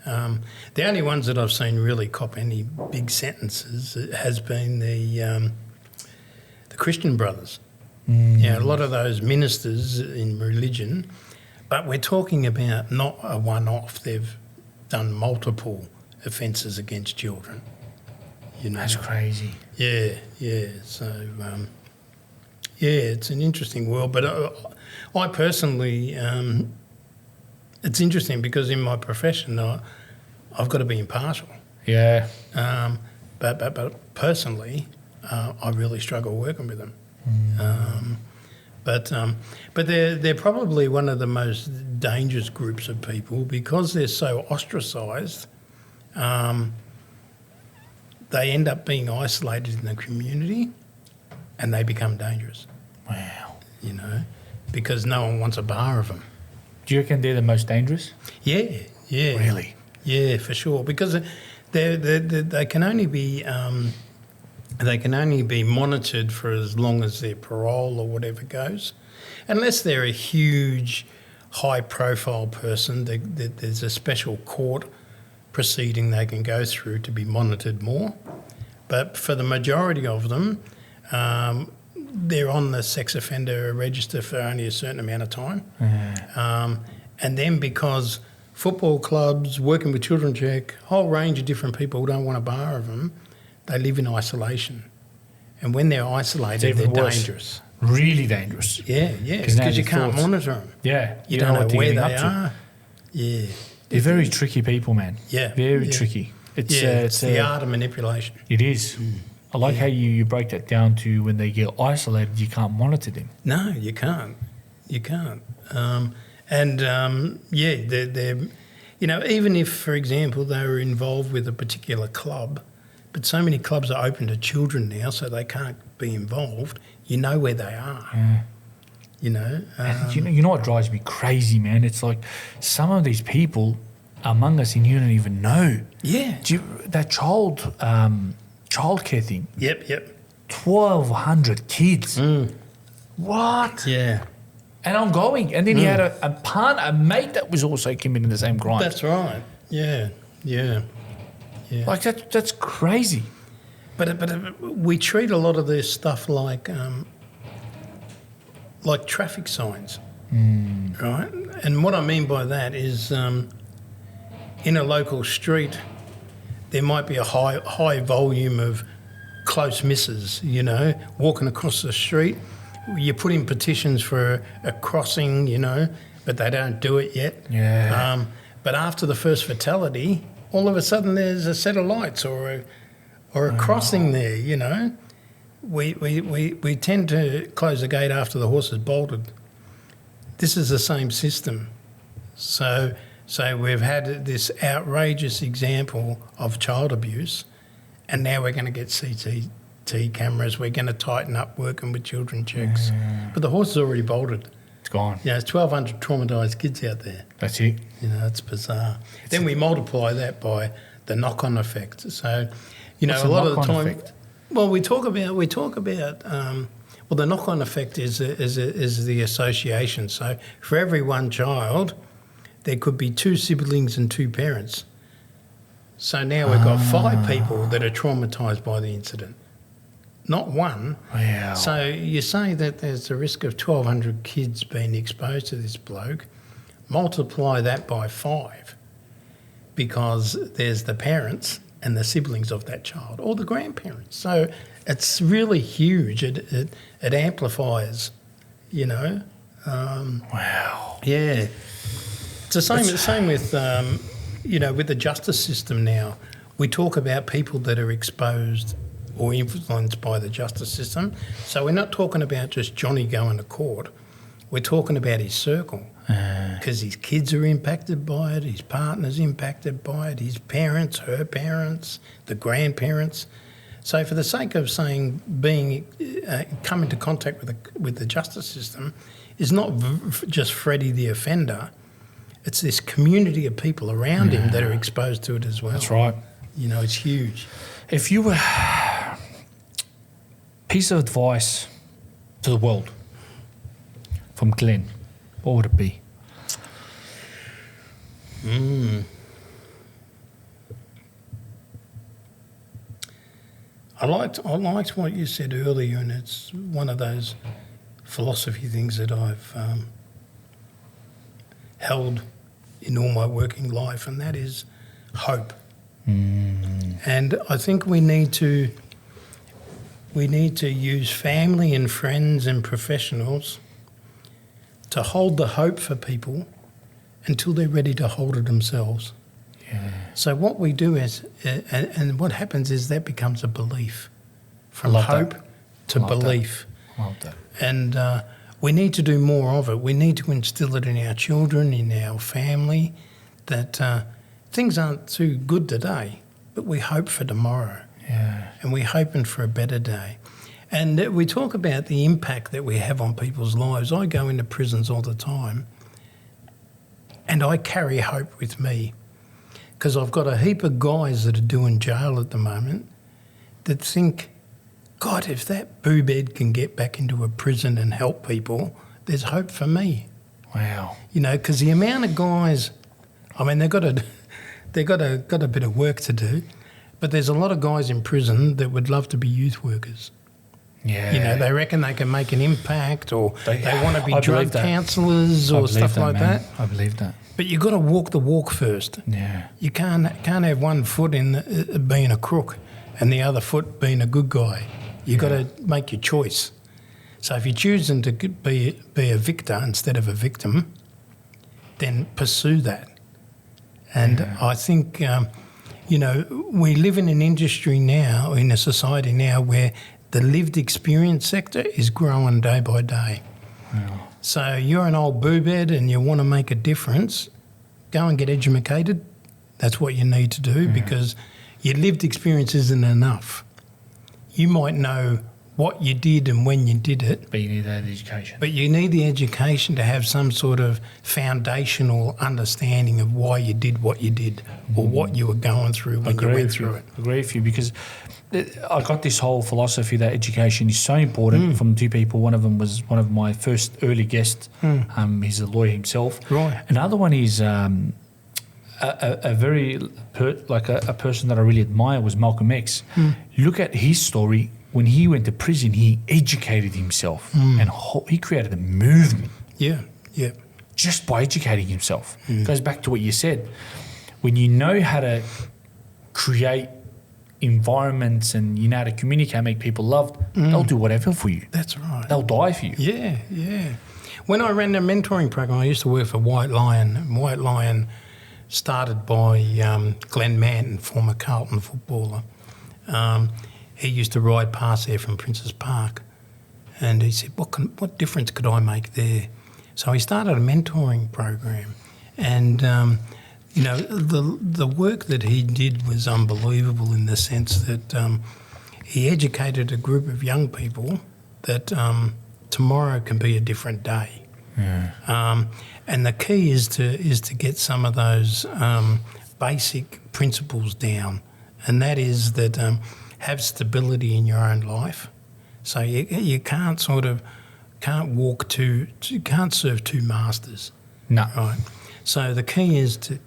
The only ones that I've seen really cop any big sentences has been the Christian brothers. A lot of those ministers in religion, but we're talking about not a one-off. They've done multiple offences against children. That's crazy. Yeah. So, it's an interesting world. But I personally, it's interesting because in my profession, I've got to be impartial. Yeah. But personally, I really struggle working with them. But they're probably one of the most dangerous groups of people because they're so ostracised. They end up being isolated in the community, and they become dangerous. Wow. Because no one wants a bar of them. Do you reckon they're the most dangerous? Yeah. Really? Yeah, for sure. Because they can only be monitored for as long as their parole or whatever goes, unless they're a huge, high-profile person. There's a special court proceeding they can go through to be monitored more. But for the majority of them, they're on the sex offender register for only a certain amount of time. And then because football clubs, working with Children Check, a whole range of different people don't want a bar of them, they live in isolation. And when they're isolated, they're dangerous. Really dangerous. Yeah, because you can't monitor them. Yeah. You don't know what where they're they are. Yeah. They're very tricky people, man. Yeah. Very tricky. It's the art of manipulation. It is. I like how you break that down to when they get isolated, you can't monitor them. No, you can't. They're even if, for example, they were involved with a particular club, but so many clubs are open to children now, so they can't be involved. You know where they are. And you know what drives me crazy, man? It's like some of these people among us and you don't even know. Yeah. That childcare thing. Yep. 1,200 kids. What? Yeah. And I'm going. And then he had a mate that was also committing the same crime. That's right. Yeah. Like that's crazy. But we treat a lot of this stuff like traffic signs, right? And what I mean by that is in a local street, there might be a high volume of close misses, walking across the street. You put in petitions for a crossing, but they don't do it yet. Yeah. But after the first fatality, all of a sudden there's a set of lights or a crossing there, We tend to close the gate after the horse is bolted. This is the same system. So we've had this outrageous example of child abuse, and now we're going to get CCTV cameras. We're going to tighten up working with children checks. But the horse is already bolted. It's gone. There's 1,200 traumatised kids out there. That's it. It's bizarre. Then we multiply that by the knock-on effect. So, What's a lot of the time... effect? Well, we talk about. The knock-on effect is the association. So, for every one child, there could be 2 siblings and 2 parents. So now we've got 5 people that are traumatised by the incident, not one. Wow. So you say that there's a risk of 1,200 kids being exposed to this bloke. Multiply that by 5, because there's the parents and the siblings of that child, or the grandparents. So it's really huge. It amplifies, Wow. Yeah. It's the same with, with the justice system now. We talk about people that are exposed or influenced by the justice system. So we're not talking about just Johnny going to court. We're talking about his circle, because his kids are impacted by it, his partner's impacted by it, his parents, her parents, the grandparents. So for the sake of saying come into contact with the justice system is not just Freddie the offender, it's this community of people around him that are exposed to it as well. That's right. It's huge. If you were piece of advice to the world from Glenn, what would it be? I liked what you said earlier, and it's one of those philosophy things that I've held in all my working life, and that is hope. And I think we need to use family and friends and professionals to hold the hope for people until they're ready to hold it themselves. Yeah. So what we do is, and what happens is that becomes a belief, from Love hope that. to Love that. belief. Love that. And we need to do more of it. We need to instill it in our children, in our family, that things aren't too good today, but we hope for tomorrow. Yeah. And we're hoping for a better day. And we talk about the impact that we have on people's lives. I go into prisons all the time, and I carry hope with me, because I've got a heap of guys that are doing jail at the moment that think, God, if that boob-head can get back into a prison and help people, there's hope for me. Wow. You know, because the amount of guys, I mean, they've got a bit of work to do, but there's a lot of guys in prison that would love to be youth workers. Yeah. You know, they reckon they can make an impact, or they want to be I drug believe that. counsellors or stuff like man. that. I believe that. But you've got to walk the walk first. Yeah. You can't have one foot in being a crook and the other foot being a good guy. You've got to make your choice. So if you're choosing to be a victor instead of a victim, then pursue that. And I think, you know, we live in an industry now, in a society now, where the lived experience sector is growing day by day. Wow. So you're an old boobhead and you want to make a difference, go and get educated. That's what you need to do, because your lived experience isn't enough. You might know what you did and when you did it, But you need that education. but you need the education to have some sort of foundational understanding of why you did what you did, or what you were going through when you went through it. Agree with you, because I got this whole philosophy that education is so important from two people. One of them was one of my first early guests. He's a lawyer himself. Right. Another one is a person that I really admire was Malcolm X. Look at his story. When he went to prison, he educated himself and he created a movement Yeah, yeah. just by educating himself. Goes back to what you said. When you know how to create environments and you know how to communicate, make people loved, they'll do whatever for you. That's right. They'll die for you. Yeah, yeah. When I ran the mentoring program, I used to work for White Lion. White Lion started by Glenn Manton, former Carlton footballer. He used to ride past there from Princes Park, and he said, what difference could I make there? So he started a mentoring program, and you know, the work that he did was unbelievable in the sense that he educated a group of young people that tomorrow can be a different day. Yeah. And the key is to get some of those basic principles down, and that is that have stability in your own life. So you can't can't serve two masters. No. Right. So the key is to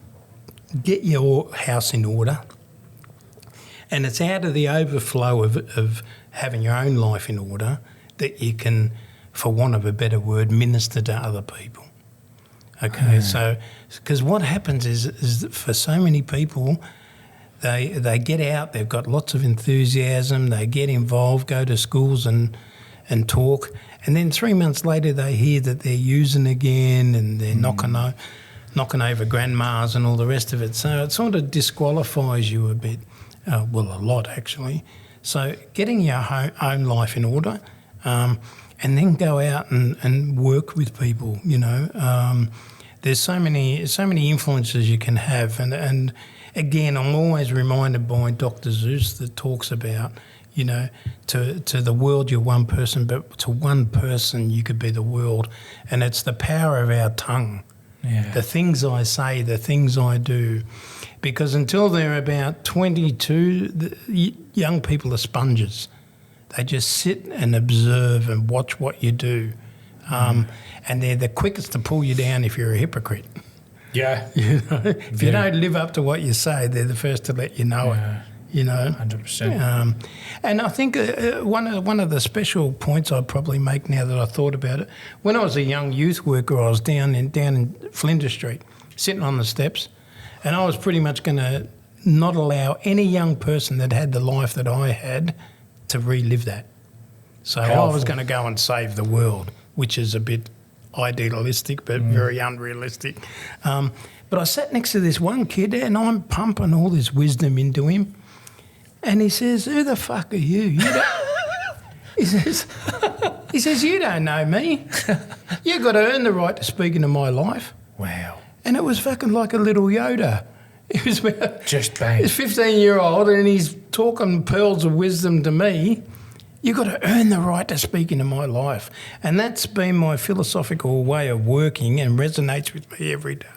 get your house in order, and it's out of the overflow of having your own life in order that you can, for want of a better word, minister to other people. Okay, so because what happens is that for so many people, they get out, they've got lots of enthusiasm, they get involved, go to schools and talk, and then 3 months later they hear that they're using again and they're knocking over grandmas and all the rest of it. So it sort of disqualifies you a bit, a lot actually. So getting your own life in order, and then go out and work with people, you know. There's so many influences you can have, and again, I'm always reminded by Dr. Zeus that talks about, you know, to the world you're one person, but to one person you could be the world, and it's the power of our tongue. Yeah. The things I say, the things I do, because until they're about 22, the young people are sponges. They just sit and observe and watch what you do. And they're the quickest to pull you down if you're a hypocrite. Yeah. If you don't live up to what you say, they're the first to let you know it. 100%. And I think one of the special points I'd probably make now that I thought about it, when I was a young youth worker, I was down in Flinders Street, sitting on the steps, and I was pretty much going to not allow any young person that had the life that I had to relive that. So Powerful. I was going to go and save the world, which is a bit idealistic but very unrealistic. But I sat next to this one kid and I'm pumping all this wisdom into him. And he says, "Who the fuck are you?" He says, "You don't know me. You've got to earn the right to speak into my life." Wow. And it was fucking like a little Yoda. It was Just bang. He's 15-year-old and he's talking pearls of wisdom to me. You've got to earn the right to speak into my life. And that's been my philosophical way of working and resonates with me every day,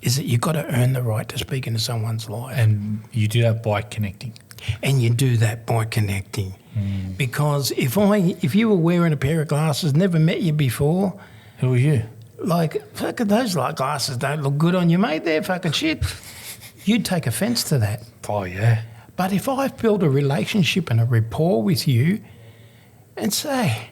is that you've got to earn the right to speak into someone's life. And you do that by connecting. And you do that by connecting. Because if you were wearing a pair of glasses, never met you before, Who are you? like, fucking those glasses don't look good on you, mate. They're fucking shit. You'd take offence to that. Oh, yeah. But if I've built a relationship and a rapport with you and say,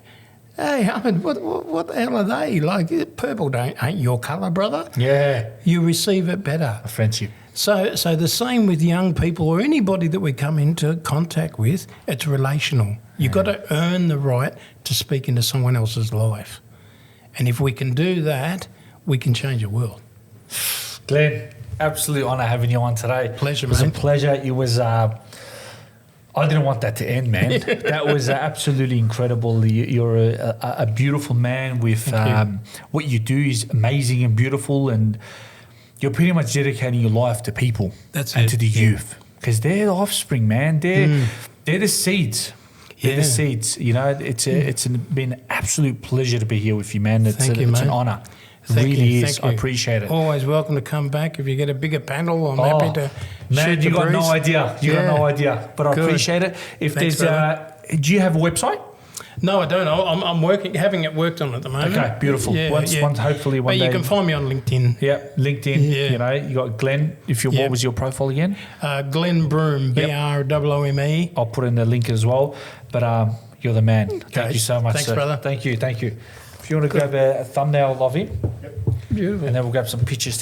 "Hey, Ahmad, what the hell are they? Like, purple ain't your colour, brother." Yeah. You receive it better. A friendship. So the same with young people or anybody that we come into contact with, it's relational. You've got to earn the right to speak into someone else's life. And if we can do that, we can change the world. Glenn, absolute honour having you on today. Pleasure, It was mate. a pleasure. It was... I didn't want that to end, man. That was absolutely incredible. You're a beautiful man with... what you do is amazing and beautiful, and you're pretty much dedicating your life to people. That's and it, to the yeah. youth. Because they're the offspring, man. They're the seeds. They're the Yeah. seeds. You know, it's been an absolute pleasure to be here with you, man. It's Thank you, an mate. honour. It Thank really you, is. thank I you. appreciate it. Always welcome to come back. If you get a bigger panel, I'm happy to Man, shoot you the got no breeze. idea. You got Yeah. no idea. But I Good. appreciate it. If Thanks, there's do you have a website? No, I don't. I'm working, having it worked on at the moment. Okay, beautiful. Once hopefully one but day. you can find me on LinkedIn. Yeah, LinkedIn. Yeah. You know, you got Glenn. What Yep. was your profile again? Glenn Broome, Yep. Broome. I'll put in the link as well. But you're the man. Thank you so much, Thanks, sir. brother. Thank you. If you want to grab a thumbnail of him, Beautiful. and then we'll grab some pictures